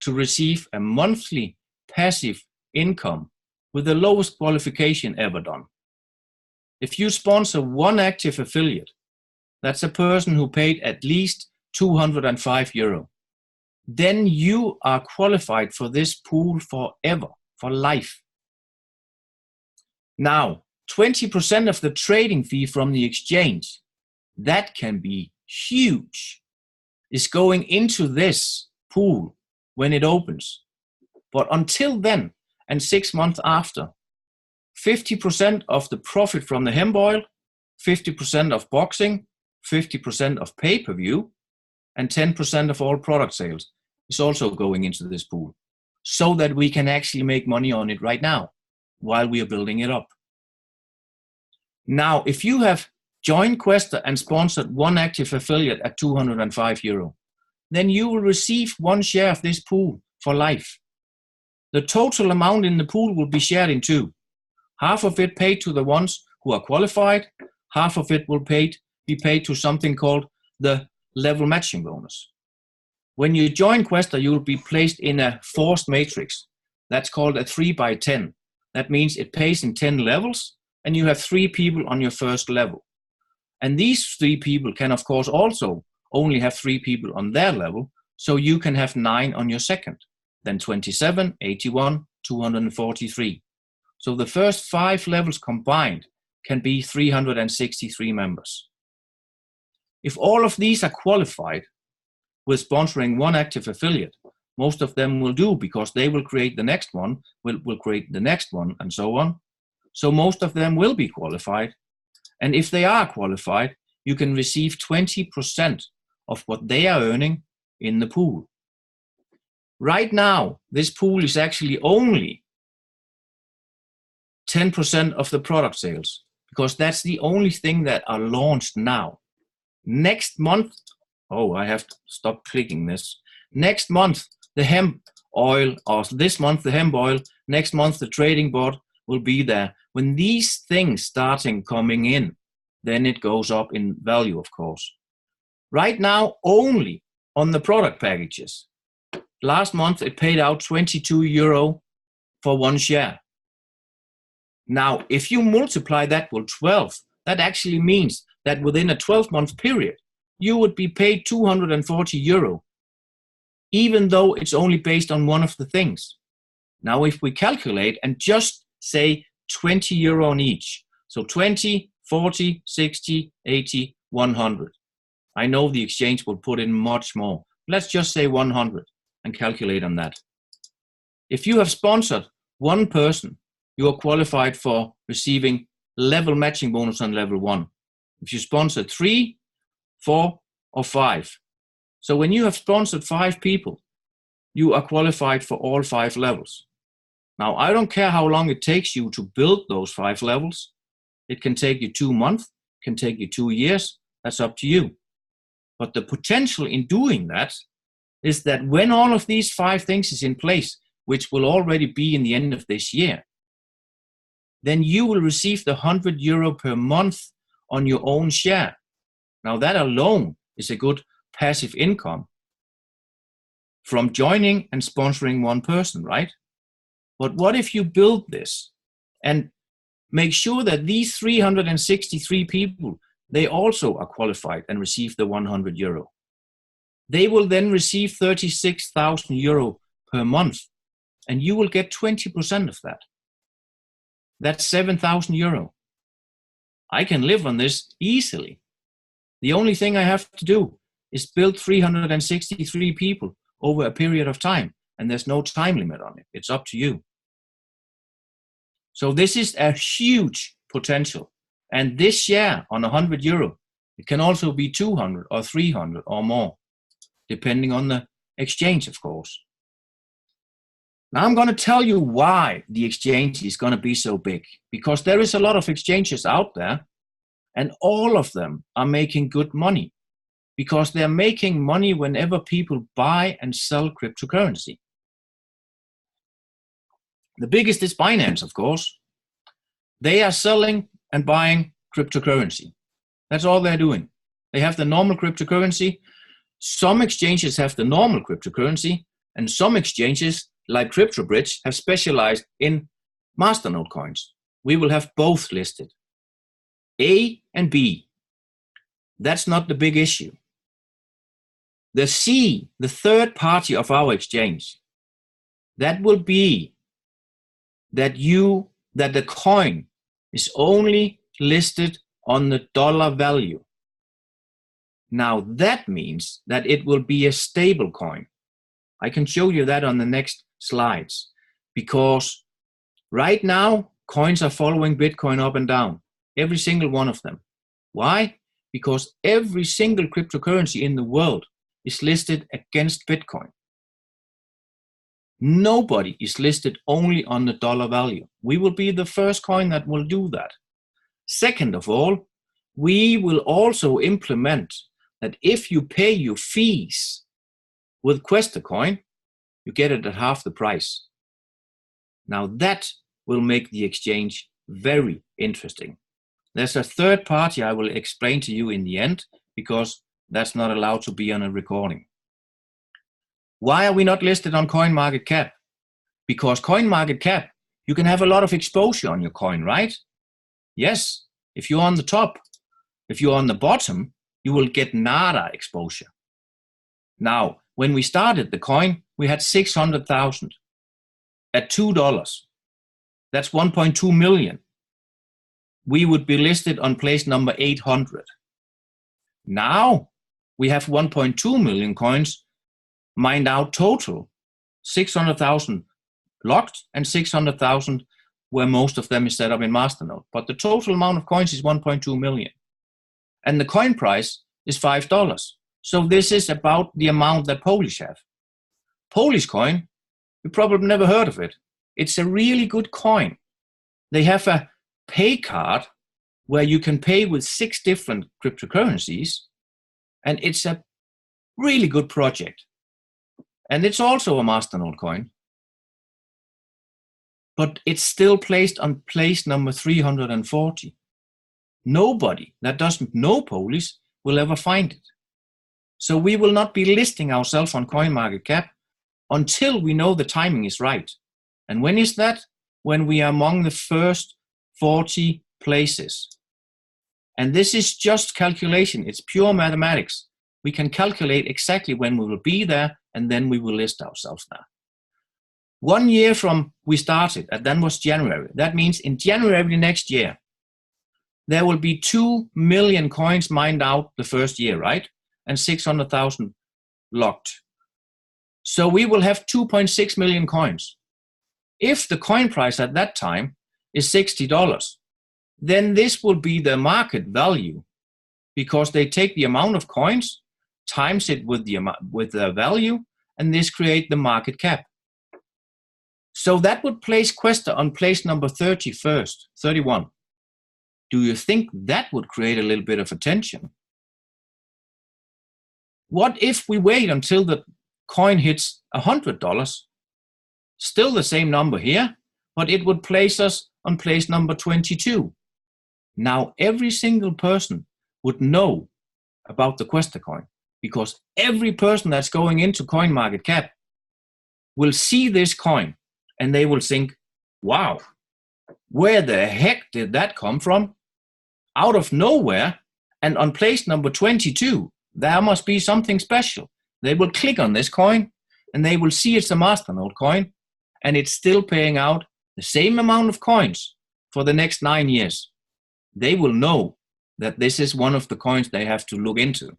to receive a monthly passive income with the lowest qualification ever done. If you sponsor one active affiliate, that's a person who paid at least €205, then you are qualified for this pool forever, for life. Now, 20% of the trading fee from the exchange, that can be huge, is going into this pool when it opens. But until then, and 6 months after, 50% of the profit from the hemp oil, 50% of boxing, 50% of pay-per-view, and 10% of all product sales is also going into this pool, so that we can actually make money on it right now while we are building it up. Now, if you have joined Quaestor and sponsored one active affiliate at €205, then you will receive 1 share of this pool for life. The total amount in the pool will be shared in 2. Half of it paid to the ones who are qualified, half of it will be paid to something called the level matching bonus. When you join Quaestor, you will be placed in a forced matrix. That's called a 3x10. That means it pays in 10 levels, and you have 3 people on your first level. And these 3 people can, of course, also only have 3 people on their level, so you can have 9 on your second, then 27, 81, 243. So the first 5 levels combined can be 363 members. If all of these are qualified with sponsoring one active affiliate, most of them will do, because they will create the next one, will create the next one, and so on. So most of them will be qualified. And if they are qualified, you can receive 20% of what they are earning in the pool. Right now, this pool is actually only 10% of the product sales, because that's the only thing that are launched now. Next month, oh, I have to stop clicking this. Next month, the hemp oil, or this month, the hemp oil, next month, the trading bot will be there. When these things starting coming in, then it goes up in value, of course. Right now, only on the product packages. Last month, it paid out €22 for 1 share. Now, if you multiply that with 12, that actually means that within a 12-month period, you would be paid €240, even though it's only based on one of the things. Now, if we calculate and just say €20 on each, so 20, 40, 60, 80, 100. I know the exchange will put in much more. Let's just say 100 and calculate on that. If you have sponsored one person, you are qualified for receiving level matching bonus on level 1. If you sponsor 3, 4, or 5. So when you have sponsored 5 people, you are qualified for all 5 levels. Now, I don't care how long it takes you to build those 5 levels. It can take you 2 months. can take you 2 years. That's up to you. But the potential in doing that is that when all of these 5 things is in place, which will already be in the end of this year, then you will receive the €100 per month on your own share. Now that alone is a good passive income from joining and sponsoring one person, right? But what if you build this and make sure that these 363 people, they also are qualified and receive the €100. They will then receive €36,000 per month, and you will get 20% of that. That's €7,000. I can live on this easily. The only thing I have to do is build 363 people over a period of time, and there's no time limit on it. It's up to you. So this is a huge potential. And this share on €100, it can also be 200 or 300 or more, depending on the exchange, of course. Now I'm going to tell you why the exchange is going to be so big, because there is a lot of exchanges out there, and all of them are making good money, because they're making money whenever people buy and sell cryptocurrency. The biggest is Binance, of course. They are selling and buying cryptocurrency. That's all they're doing. They have the normal cryptocurrency. Some exchanges have the normal cryptocurrency, and some exchanges, like CryptoBridge, have specialized in masternode coins. We will have both listed. A and B. That's not the big issue. The C, the third party of our exchange, that will be that the coin is only listed on the dollar value. Now that means that it will be a stable coin. I can show you that on the next slides, because right now coins are following Bitcoin up and down, every single one of them. Why? Because every single cryptocurrency in the world is listed against Bitcoin. Nobody is listed only on the dollar value. We will be the first coin that will do that. Second of all, we will also implement that if you pay your fees with Quaestor coin, you get it at half the price. Now that will make the exchange very interesting. There's a third party I will explain to you in the end, because that's not allowed to be on a recording. Why are we not listed on CoinMarketCap? Because CoinMarketCap, you can have a lot of exposure on your coin, right? Yes, if you're on the top. If you're on the bottom, you will get nada exposure. Now, when we started the coin, we had 600,000 at $2. That's 1.2 million. We would be listed on place number 800. Now we have 1.2 million coins mined out total, 600,000 locked and 600,000 where most of them is set up in masternode. But the total amount of coins is 1.2 million. And the coin price is $5. So this is about the amount that Polish have. Polish coin, you probably never heard of it. It's a really good coin. They have a pay card where you can pay with 6 different cryptocurrencies, and it's a really good project. And it's also a masternode coin, but it's still placed on place number 340. Nobody that doesn't know Polish will ever find it. So we will not be listing ourselves on CoinMarketCap until we know the timing is right. And when is that? When we are among the first 40 places. And this is just calculation. It's pure mathematics. We can calculate exactly when we will be there, and then we will list ourselves there. 1 year from we started, and that was January. That means in January next year, there will be 2 million coins mined out the first year, right? And 600,000 locked. So we will have 2.6 million coins. If the coin price at that time is $60, then this will be the market value, because they take the amount of coins, times it with the value, and this create the market cap. So that would place Quaestor on place number 31. Do you think that would create a little bit of attention? What if we wait until the coin hits $100? Still the same number here, but it would place us on place number 22. Now every single person would know about the Quaestor coin, because every person that's going into CoinMarketCap will see this coin and they will think, wow, where the heck did that come from? Out of nowhere, and on place number 22, there must be something special. They will click on this coin and they will see it's a masternode coin, and it's still paying out the same amount of coins for the next 9 years. They will know that this is one of the coins they have to look into.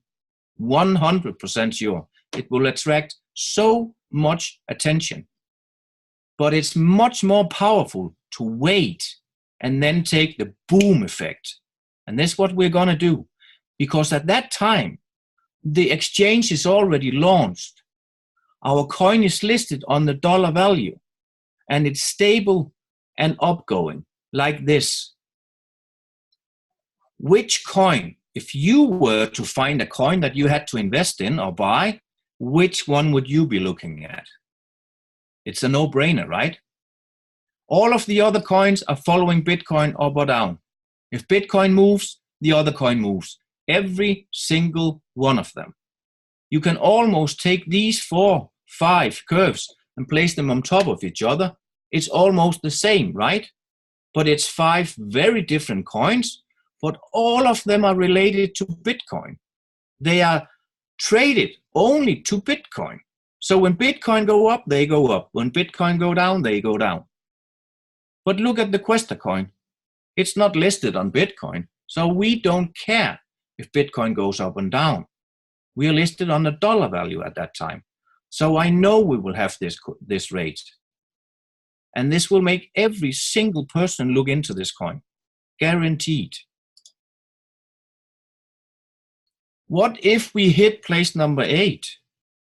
100% sure. It will attract so much attention. But it's much more powerful to wait and then take the boom effect. And that's what we're going to do. Because at that time, the exchange is already launched. Our coin is listed on the dollar value, and it's stable and upgoing like this. Which coin, if you were to find a coin that you had to invest in or buy, which one would you be looking at? It's a no-brainer, right? All of the other coins are following Bitcoin up or down. If Bitcoin moves, the other coin moves. Every single one of them. You can almost take these 4, 5 curves and place them on top of each other. It's almost the same, right? But it's 5 very different coins, but all of them are related to Bitcoin. They are traded only to Bitcoin. So when Bitcoin go up, they go up. When Bitcoin go down, they go down. But look at the Quaestor coin. It's not listed on Bitcoin, so we don't care if Bitcoin goes up and down. We are listed on the dollar value at that time. So I know we will have this rate. And this will make every single person look into this coin. Guaranteed. What if we hit place number 8?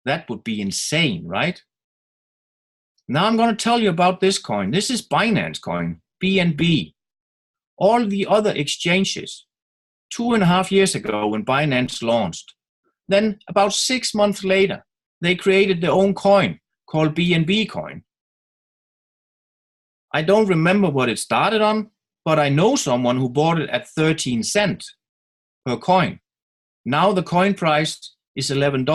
That would be insane, right? Now I'm going to tell you about this coin. This is Binance coin, BNB. All the other exchanges, 2.5 years ago when Binance launched, then about 6 months later, they created their own coin called BNB coin. I don't remember what it started on, but I know someone who bought it at 13 cents per coin. Now the coin price is $11.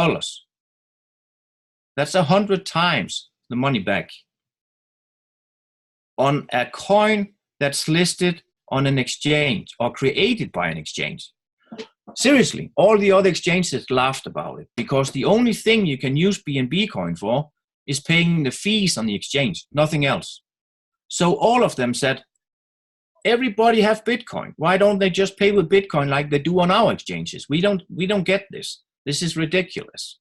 That's 100 times the money back on a coin that's listed on an exchange or created by an exchange. Seriously, all the other exchanges laughed about it because the only thing you can use BNB coin for is paying the fees on the exchange, nothing else. So all of them said, everybody have Bitcoin. Why don't they just pay with Bitcoin like they do on our exchanges? We don't get this. This is ridiculous.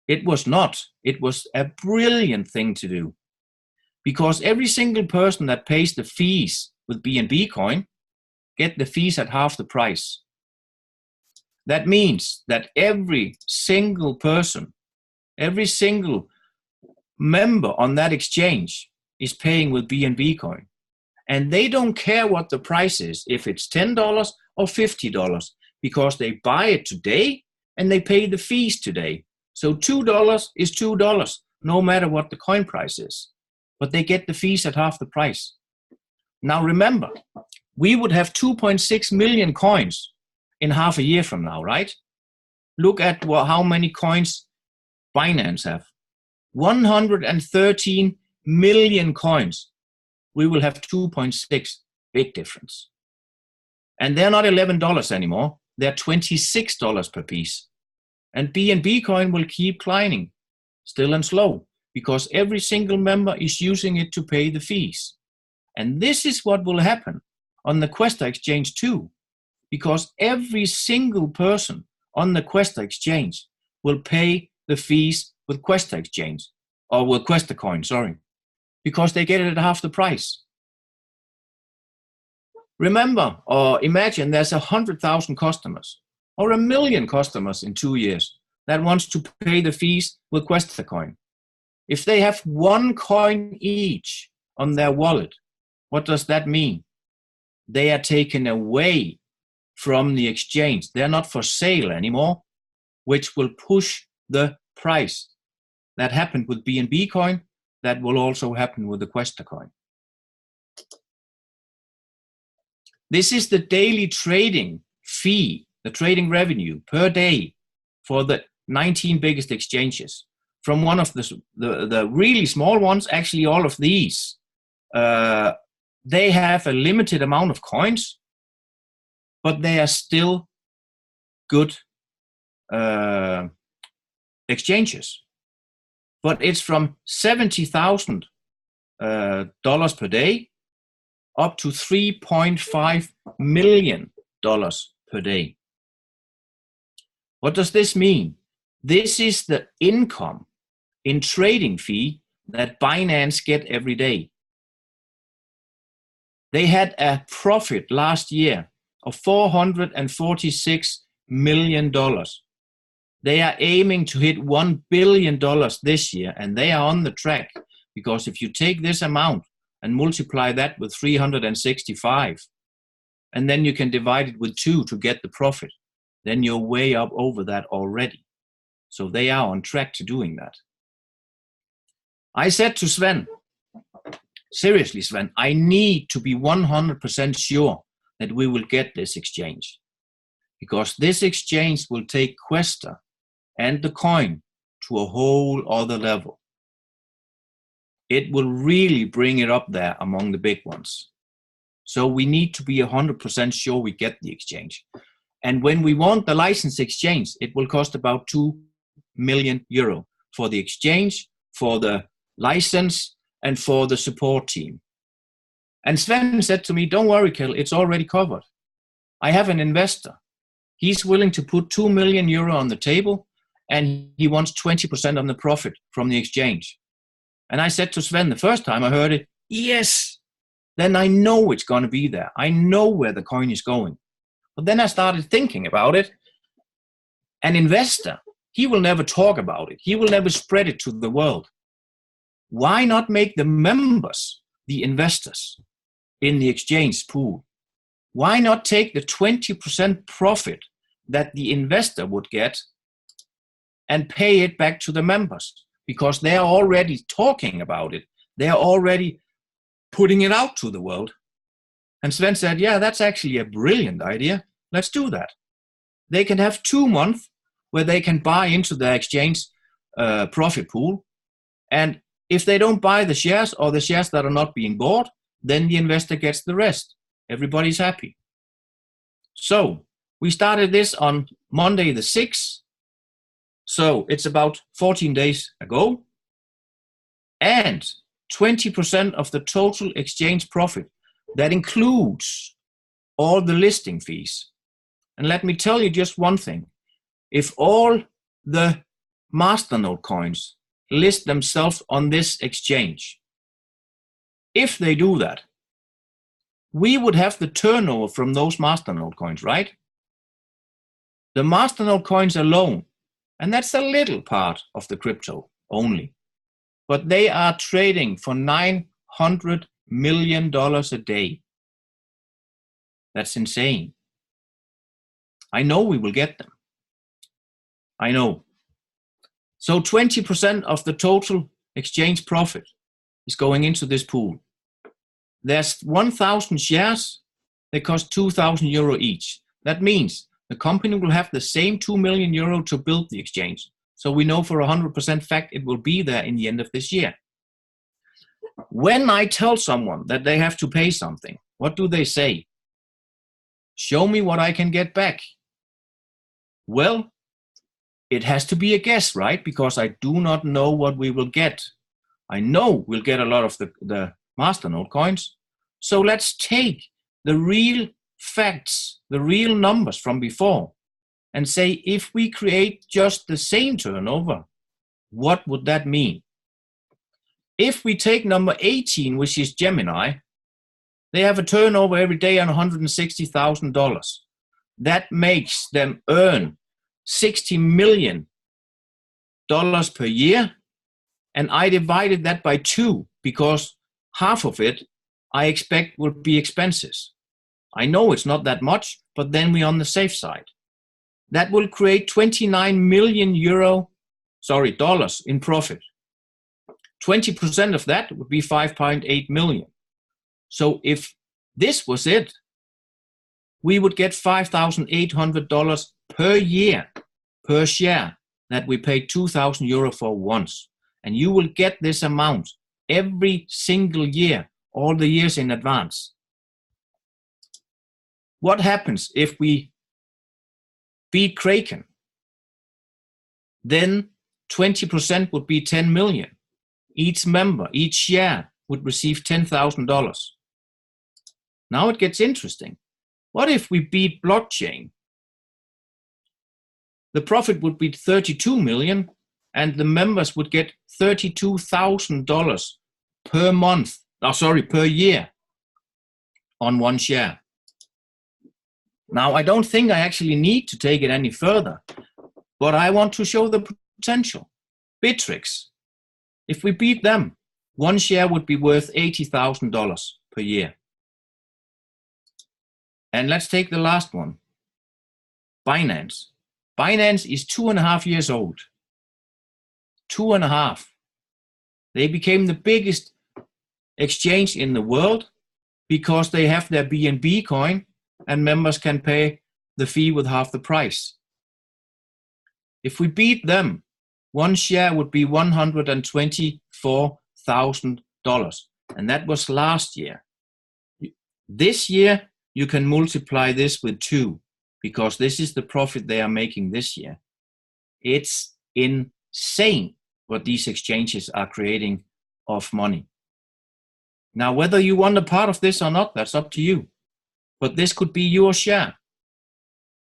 It was not. It was a brilliant thing to do because every single person that pays the fees with BNB coin get the fees at half the price. That means that every single person, every single member on that exchange is paying with BNB coin. And they don't care what the price is, if it's $10 or $50, because they buy it today and they pay the fees today. So $2 is $2, no matter what the coin price is. But they get the fees at half the price. Now remember, we would have 2.6 million coins in half a year from now, right? Look at how many coins Binance have. 113 million coins. We will have 2.6, big difference. And they're not $11 anymore. They're $26 per piece. And BNB coin will keep climbing, still and slow, because every single member is using it to pay the fees. And this is what will happen on the Quaestor exchange too, because every single person on the Quaestor exchange will pay the fees with Quaestor exchange, or with Quaestor coin, sorry, because they get it at half the price. Remember, or imagine there's 100,000 customers or 1 million customers in 2 years that wants to pay the fees with Quaestor coin. If they have 1 coin each on their wallet, what does that mean? they are taken away from the exchange. They're not for sale anymore, which will push the price. That happened with BNB coin. That will also happen with the Quaestor coin. This is the daily trading fee, the trading revenue per day for the 19 biggest exchanges. From one of the really small ones, actually all of these, they have a limited amount of coins, but they are still good exchanges. But it's from $70,000 per day up to $3.5 million per day. What does this mean? This is the income in trading fee that Binance get every day. They had a profit last year of $446 million. They are aiming to hit $1 billion this year, and they are on the track, because if you take this amount and multiply that with 365, and then you can divide it with 2 to get the profit, then you're way up over that already. So they are on track to doing that. I said to Sven, seriously, Sven, I need to be 100% sure that we will get this exchange, because this exchange will take Quaestor and the coin to a whole other level. It will really bring it up there among the big ones. So we need to be 100% sure we get the exchange. And when we want the license exchange, it will cost about €2 million for the exchange, for the license, and for the support team. And Sven said to me, don't worry, Kjell, it's already covered. I have an investor. He's willing to put €2 million on the table, and he wants 20% on the profit from the exchange. And I said to Sven the first time I heard it, yes, then I know it's going to be there. I know where the coin is going. But then I started thinking about it. An investor, he will never talk about it. He will never spread it to the world. Why not make the members the investors in the exchange pool? Why not take the 20% profit that the investor would get and pay it back to the members? Because they are already talking about it. They are already putting it out to the world. And Sven said, yeah, that's actually a brilliant idea. Let's do that. They can have 2 months where they can buy into the exchange profit pool. And if they don't buy the shares, or the shares that are not being bought, then the investor gets the rest. Everybody's happy. So we started this on Monday the 6th. So it's about 14 days ago. And 20% of the total exchange profit, that includes all the listing fees. And let me tell you just one thing. If all the masternode coins list themselves on this exchange, if they do that, we would have the turnover from those masternode coins, right? The masternode coins alone, and that's a little part of the crypto only, but they are trading for $900 million a day. That's insane. I know we will get them. I know. So 20% of the total exchange profit is going into this pool. There's 1,000 shares. They cost €2,000 each. That means the company will have the same €2 million to build the exchange. So we know for 100% fact it will be there in the end of this year. When I tell someone that they have to pay something, what do they say? Show me what I can get back. Well, it has to be a guess, right? Because I do not know what we will get. I know we'll get a lot of the masternode coins. So let's take the real facts, the real numbers from before, and say, if we create just the same turnover, what would that mean? If we take number 18, which is Gemini, they have a turnover every day on $160,000. That makes them earn $60 million per year. And I divided that by 2 because half of it I expect will be expenses. I know it's not that much, but then we're on the safe side. That will create 29 million dollars in profit. 20% of that would be 5.8 million. So if this was it, we would get $5,800 per year, per share, that we pay 2,000 euro for once. And you will get this amount every single year, all the years in advance. What happens if we beat Kraken? Then 20% would be 10 million. Each member, each share would receive $10,000. Now it gets interesting. What if we beat blockchain? The profit would be 32 million and the members would get $32,000 per month, per year on one share. Now, I don't think I actually need to take it any further, but I want to show the potential. Bittrex, if we beat them, one share would be worth $80,000 per year. And let's take the last one, Binance. Binance is 2.5 years old. 2.5. They became the biggest exchange in the world because they have their BNB coin and members can pay the fee with half the price. If we beat them, one share would be $124,000. And that was last year. This year, you can multiply this with 2 because this is the profit they are making this year. It's insane what these exchanges are creating of money. Now, whether you want a part of this or not, that's up to you. But this could be your share,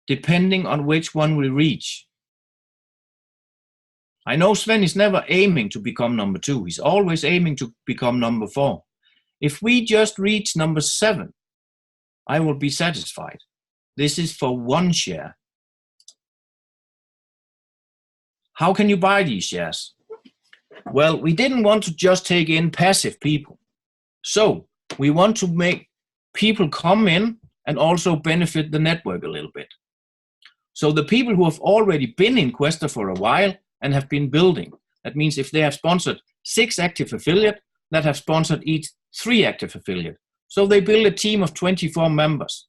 depending on which one we reach. I know Sven is never aiming to become number 2. He's always aiming to become number 4. If we just reach number 7, I will be satisfied. This is for one share. How can you buy these shares? Well, we didn't want to just take in passive people. So we want to make people come in and also benefit the network a little bit. So the people who have already been in Quaestor for a while and have been building, that means if they have sponsored 6 active affiliates, that have sponsored each 3 active affiliates. So they build a team of 24 members.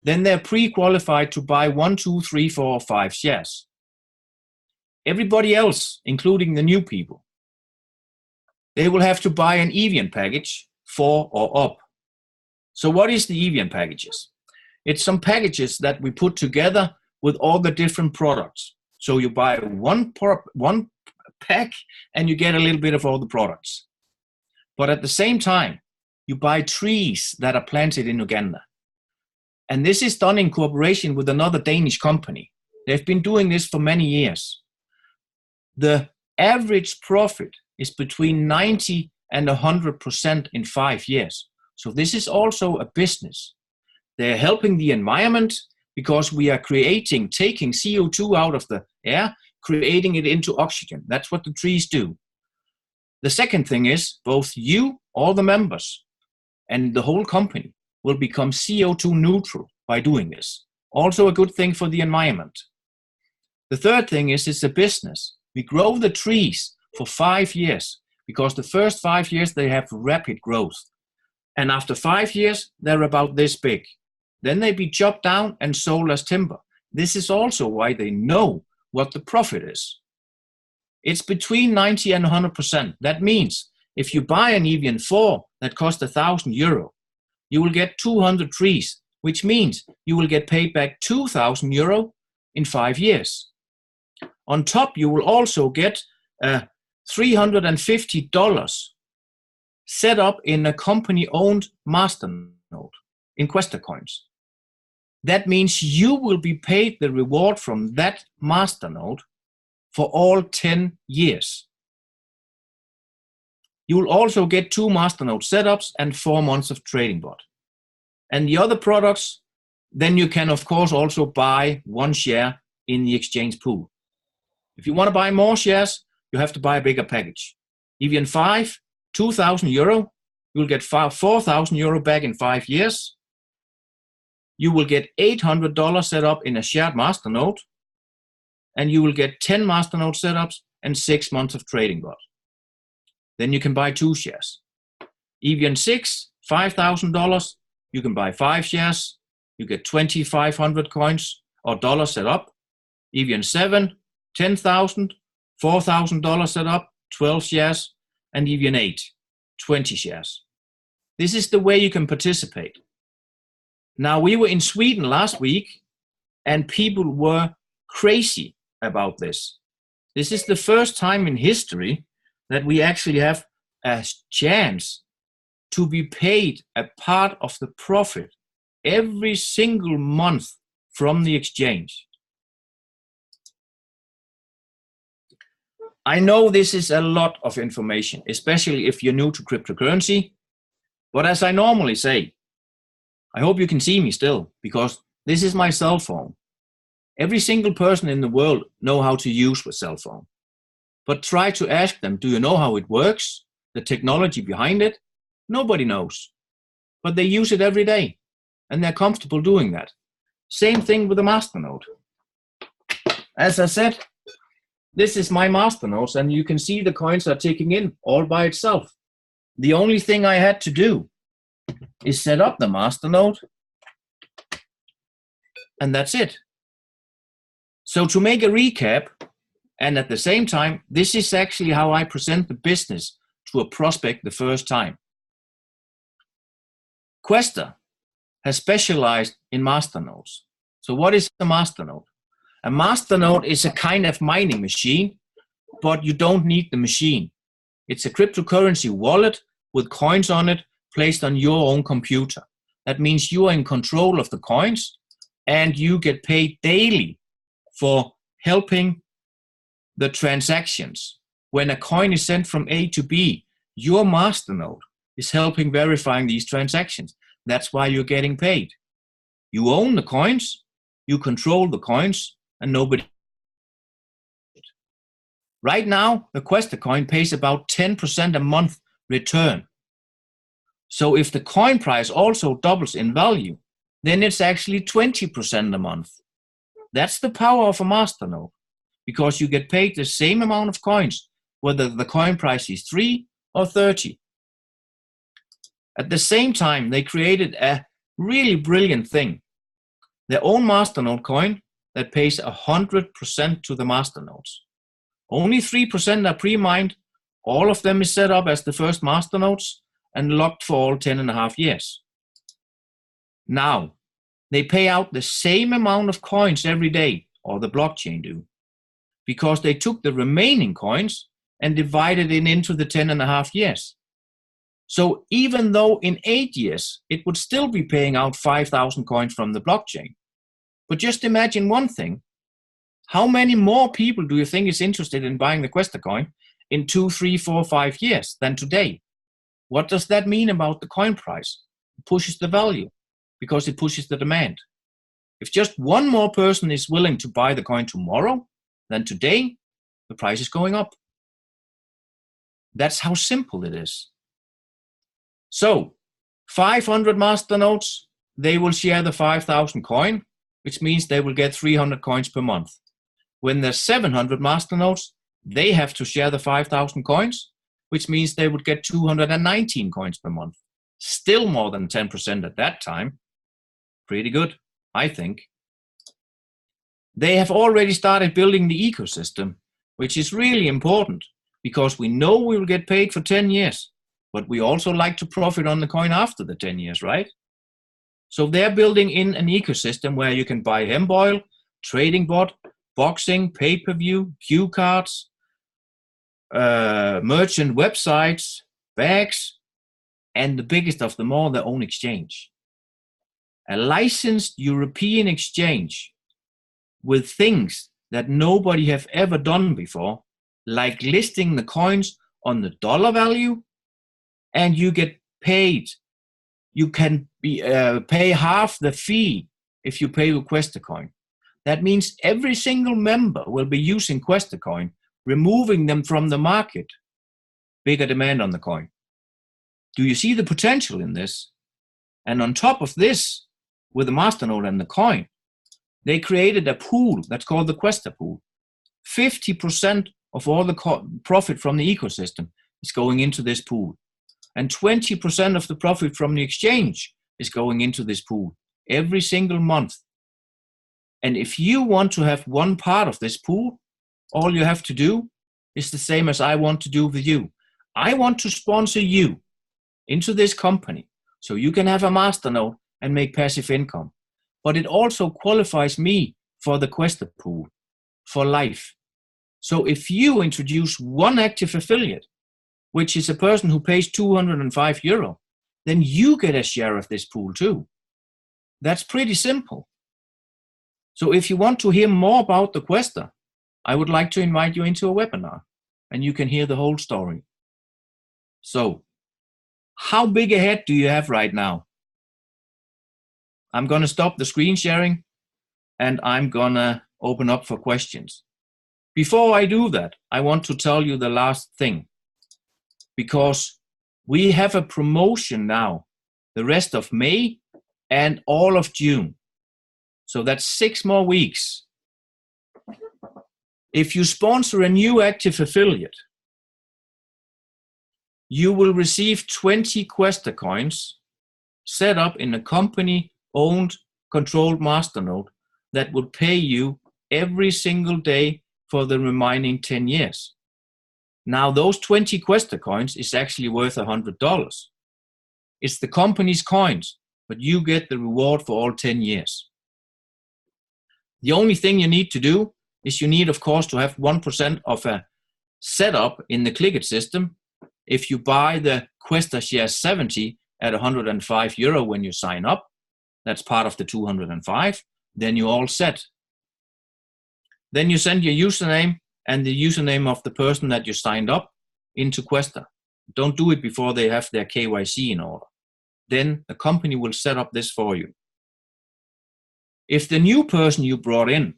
Then they're pre-qualified to buy 1, 2, 3, 4, or 5 shares. Everybody else, including the new people, they will have to buy an Evian package 4 or up. So what is the Evian packages? It's some packages that we put together with all the different products. So you buy one pack and you get a little bit of all the products. But at the same time, you buy trees that are planted in Uganda. And this is done in cooperation with another Danish company. They've been doing this for many years. The average profit is between 90 and 100% in 5 years. So this is also a business. They're helping the environment because we are taking CO2 out of the air, creating it into oxygen. That's what the trees do. The second thing is both you, all the members, and the whole company will become CO2 neutral by doing this. Also a good thing for the environment. The third thing is it's a business. We grow the trees for 5 years because the first 5 years they have rapid growth. And after 5 years, they're about this big. Then they be chopped down and sold as timber. This is also why they know what the profit is. It's between 90 and 100%. That means if you buy an Evian 4 that costs 1,000 euro, you will get 200 trees, which means you will get paid back 2,000 euro in 5 years. On top, you will also get $350 set up in a company-owned masternode in Quaestor coins. That means you will be paid the reward from that masternode for all 10 years. You will also get 2 masternode setups and 4 months of trading bot. And the other products, then you can of course also buy 1 share in the exchange pool. If you want to buy more shares, you have to buy a bigger package. Evian 5, 2,000 euro, you'll get 4,000 euro back in 5 years. you will get $800 set up in a shared masternode, and you will get 10 masternode setups and 6 months of trading bot. Then you can buy 2 shares. EVN 6, $5,000, you can buy 5 shares, you get 2,500 coins or dollars set up. EVN 7, 10,000, $4,000 set up, 12 shares, and EVN 8, 20 shares. This is the way you can participate. Now, we were in Sweden last week, and people were crazy about this. This is the first time in history that we actually have a chance to be paid a part of the profit every single month from the exchange. I know this is a lot of information, especially if you're new to cryptocurrency, but as I normally say, I hope you can see me still, because this is my cell phone. Every single person in the world knows how to use a cell phone. But try to ask them, do you know how it works? The technology behind it? Nobody knows. But they use it every day, and they're comfortable doing that. Same thing with the masternode. As I said, this is my masternodes, and you can see the coins are ticking in all by itself. The only thing I had to do is set up the masternode, and that's it. So to make a recap, and at the same time, this is actually how I present the business to a prospect the first time. Quaestor has specialized in masternodes. So what is a masternode? A masternode is a kind of mining machine, but you don't need the machine. It's a cryptocurrency wallet with coins on it placed on your own computer. That means you are in control of the coins, and you get paid daily for helping the transactions. When a coin is sent from A to B, your masternode is helping verifying these transactions. That's why you're getting paid. You own the coins, you control the coins, and nobody. Right now, the Quaestor coin pays about 10% a month return. So if the coin price also doubles in value, then it's actually 20% a month. That's the power of a masternode, because you get paid the same amount of coins, whether the coin price is 3 or 30. At the same time, they created a really brilliant thing. Their own masternode coin that pays 100% to the masternodes. Only 3% are pre-mined. All of them is set up as the first masternodes and locked for all 10.5 years. Now, they pay out the same amount of coins every day, or the blockchain do, because they took the remaining coins and divided it into the 10.5 years. So even though in 8 years, it would still be paying out 5,000 coins from the blockchain. But just imagine one thing. How many more people do you think is interested in buying the Quaestor coin in 2, 3, 4, 5 years than today? What does that mean about the coin price? It pushes the value because it pushes the demand. If just one more person is willing to buy the coin tomorrow than today, the price is going up. That's how simple it is. So 500 masternodes, they will share the 5,000 coin, which means they will get 300 coins per month. When there's 700 masternodes, they have to share the 5,000 coins, which means they would get 219 coins per month. Still more than 10% at that time. Pretty good, I think. They have already started building the ecosystem, which is really important because we know we will get paid for 10 years, but we also like to profit on the coin after the 10 years, right? So they're building in an ecosystem where you can buy hemp oil, trading bot, boxing, pay-per-view, cue cards, merchant websites, bags, and the biggest of them all, their own exchange. A licensed European exchange with things that nobody have ever done before, like listing the coins on the dollar value, and you get paid. You can pay half the fee if you pay with Quaestor coin. That means every single member will be using Quaestor coin, removing them from the market. Bigger demand on the coin. Do you see the potential in this? And on top of this, with the masternode and the coin, they created a pool that's called the Quaestor pool. 50% of all the profit from the ecosystem is going into this pool. And 20% of the profit from the exchange is going into this pool every single month. And if you want to have one part of this pool, all you have to do is the same as I want to do with you. I want to sponsor you into this company so you can have a masternode and make passive income. But it also qualifies me for the Quaestor pool for life. So if you introduce one active affiliate, which is a person who pays €205, then you get a share of this pool too. That's pretty simple. So if you want to hear more about the Quaestor, I would like to invite you into a webinar and you can hear the whole story. So, how big a head do you have right now? I'm going to stop the screen sharing and I'm going to open up for questions. Before I do that, I want to tell you the last thing, because we have a promotion now, the rest of May and all of June. So that's 6 more weeks. If you sponsor a new active affiliate, you will receive 20 Quaestor coins set up in a company-owned, controlled masternode that will pay you every single day for the remaining 10 years. Now, those 20 Quaestor coins is actually worth $100. It's the company's coins, but you get the reward for all 10 years. The only thing you need to do is you need, of course, to have 1% of a setup in the Clickit system. If you buy the Quaestor share 70 at €105 when you sign up, that's part of the 205, then you're all set. Then you send your username and the username of the person that you signed up into Quaestor. Don't do it before they have their KYC in order. Then the company will set up this for you. If the new person you brought in,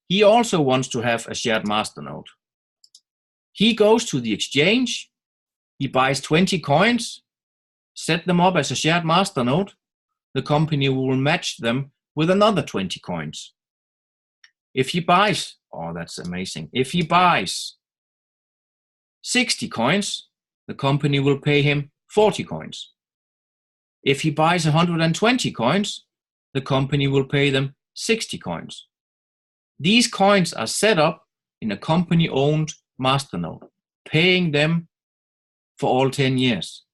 he also wants to have a shared masternode, he goes to the exchange, he buys 20 coins, set them up as a shared masternode, the company will match them with another 20 coins. If he buys, oh, that's amazing. If he buys 60 coins, the company will pay him 40 coins. If he buys 120 coins, the company will pay them 60 coins. These coins are set up in a company-owned masternode, paying them for all 10 years.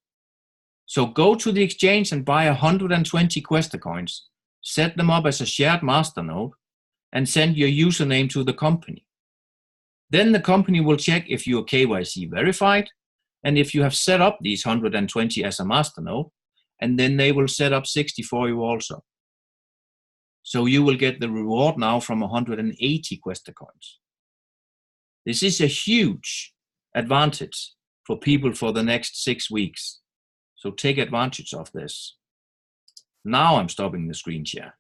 So go to the exchange and buy 120 Quaestor coins, set them up as a shared masternode, and send your username to the company. Then the company will check if you are KYC verified and if you have set up these 120 as a masternode, and then they will set up 60 for you also. So you will get the reward now from 180 Quaestor coins. This is a huge advantage for people for the next 6 weeks. So take advantage of this. Now I'm stopping the screen share.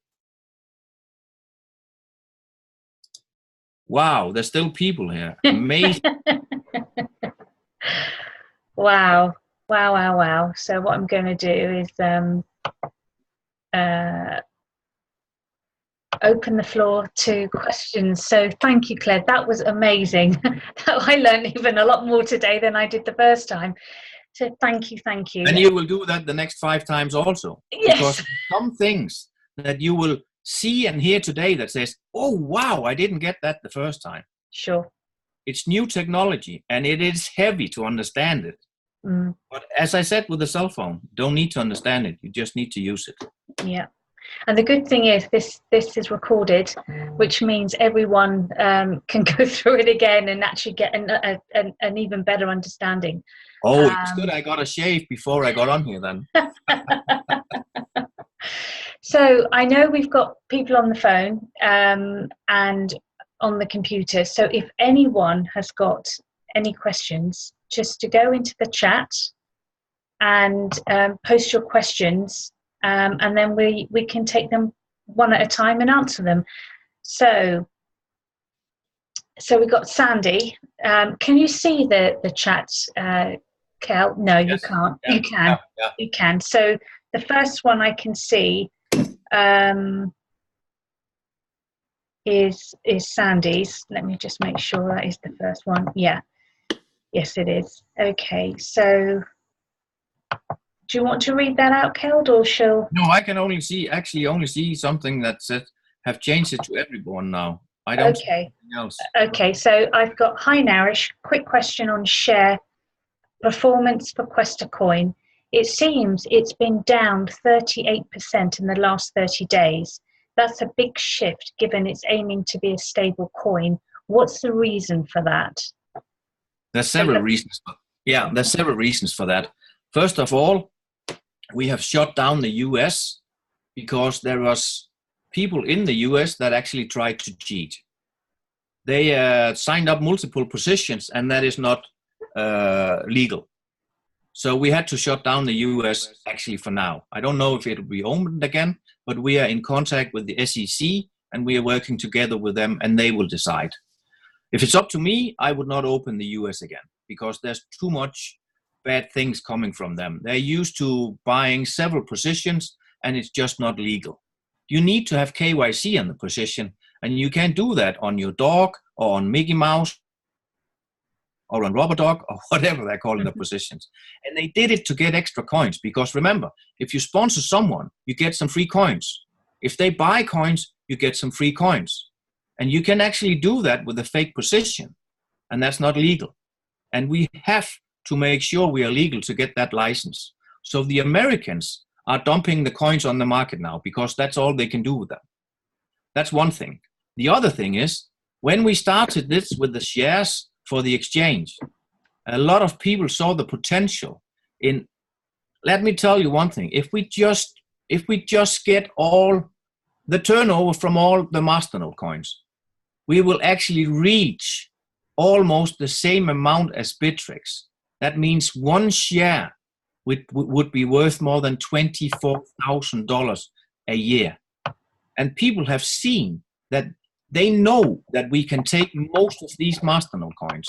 Wow, there's still people here. Amazing. Wow. Wow, wow, wow. So what I'm going to do is open the floor to questions. So thank you, Claire. That was amazing. I learned even a lot more today than I did the first time. So thank you, thank you. And you will do that the next 5 times also. Yes. Because some things that you will see and hear today that says, oh, wow, I didn't get that the first time. Sure. It's new technology and it is heavy to understand it. Mm. But as I said with the cell phone, don't need to understand it. You just need to use it. Yeah. And the good thing is this is recorded, which means everyone can go through it again and actually get an even better understanding. Oh, it's good I got a shave before I got on here then. So I know we've got people on the phone and on the computer. So if anyone has got any questions, just to go into the chat and post your questions, and then we can take them one at a time and answer them. So we've got Sandy. Can you see the chat, Kel? No, yes. You can't. Yeah. You can. Yeah. You can. So the first one I can see is Sandy's. Let me just make sure that is the first one. Yeah. Yes, it is. Okay, so do you want to read that out, Keld, or shall? No, I can only see something that says have changed it to everyone now. I don't see Okay. anything else. Okay, so I've got hi Narish. Quick question on share performance for Quaestor coin. It seems it's been down 38% in the last 30 days. That's a big shift given it's aiming to be a stable coin. What's the reason for that? There's several reasons. Yeah, there's several reasons for that. First of all, we have shut down the US because there was people in the US that actually tried to cheat. They signed up multiple positions, and that is not legal. So we had to shut down the US actually for now. I don't know if it will be opened again, but we are in contact with the SEC, and we are working together with them, and they will decide. If it's up to me, I would not open the US again because there's too much bad things coming from them. They're used to buying several positions, and it's just not legal. You need to have KYC on the position, and you can't do that on your dog or on Mickey Mouse or on Rubber Dog or whatever they're calling the positions. And they did it to get extra coins because remember, if you sponsor someone, you get some free coins. If they buy coins, you get some free coins. And you can actually do that with a fake position, and that's not legal. And we have to make sure we are legal to get that license. So the Americans are dumping the coins on the market now because that's all they can do with them. That's one thing. The other thing is, when we started this with the shares for the exchange, a lot of people saw the potential in, let me tell you one thing, if we just get all the turnover from all the Masternode coins, we will actually reach almost the same amount as Bittrex. That means one share would be worth more than $24,000 a year. And people have seen that they know that we can take most of these Masternode coins.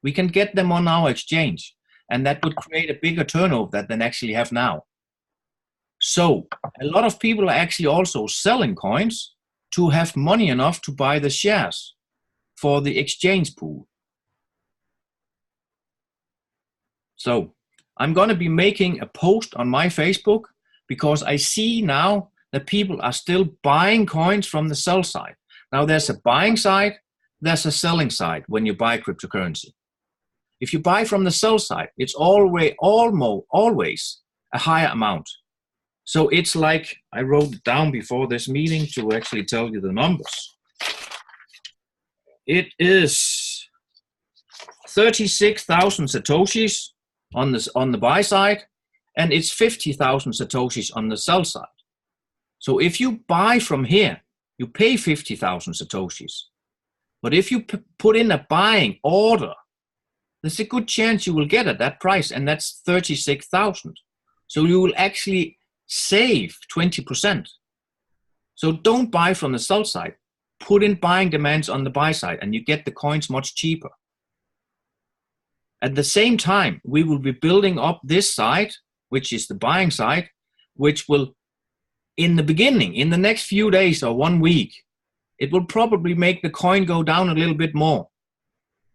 We can get them on our exchange, and that would create a bigger turnover than they actually have now. So a lot of people are actually also selling coins to have money enough to buy the shares for the exchange pool. So I'm going to be making a post on my Facebook because I see now that people are still buying coins from the sell side. Now there's a buying side, there's a selling side when you buy cryptocurrency. If you buy from the sell side, it's always a higher amount. So it's like, I wrote it down before this meeting to actually tell you the numbers. It is 36,000 Satoshis on the buy side, and it's 50,000 Satoshis on the sell side. So if you buy from here, you pay 50,000 Satoshis. But if you put in a buying order, there's a good chance you will get at that price, and that's 36,000. So you will actually save 20%. So don't buy from the sell side. Put in buying demands on the buy side, and you get the coins much cheaper. At the same time, we will be building up this side, which is the buying side, which will, in the beginning, in the next few days or 1 week, it will probably make the coin go down a little bit more.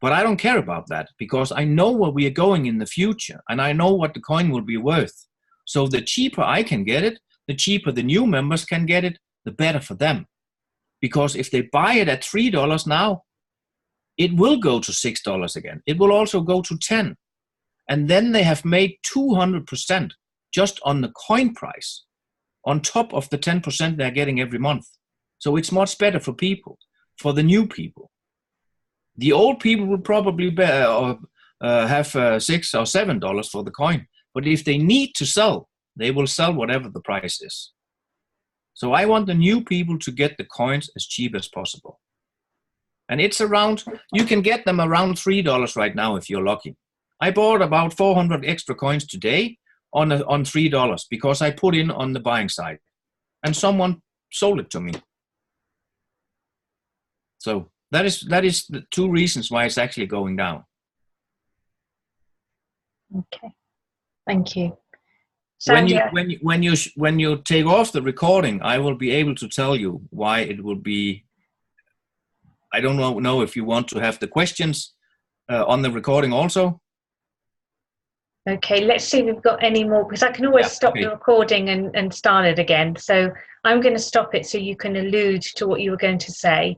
But I don't care about that because I know where we are going in the future, and I know what the coin will be worth. So the cheaper I can get it, the cheaper the new members can get it, the better for them. Because if they buy it at $3 now, it will go to $6 again. It will also go to 10. And then they have made 200% just on the coin price, on top of the 10% they're getting every month. So it's much better for people, for the new people. The old people will probably have $6 or $7 for the coin. But if they need to sell, they will sell whatever the price is. So I want the new people to get the coins as cheap as possible. And it's around, you can get them around $3 right now if you're lucky. I bought about 400 extra coins today on $3 because I put in on the buying side. And someone sold it to me. So that is the two reasons why it's actually going down. Okay, thank you. Sandhya, when you take off the recording, I will be able to tell you why it will be. I don't know if you want to have the questions on the recording also. okay, let's see if we've got any more, because I can always stop the recording and start it again. So I'm going to stop it so you can allude to what you were going to say.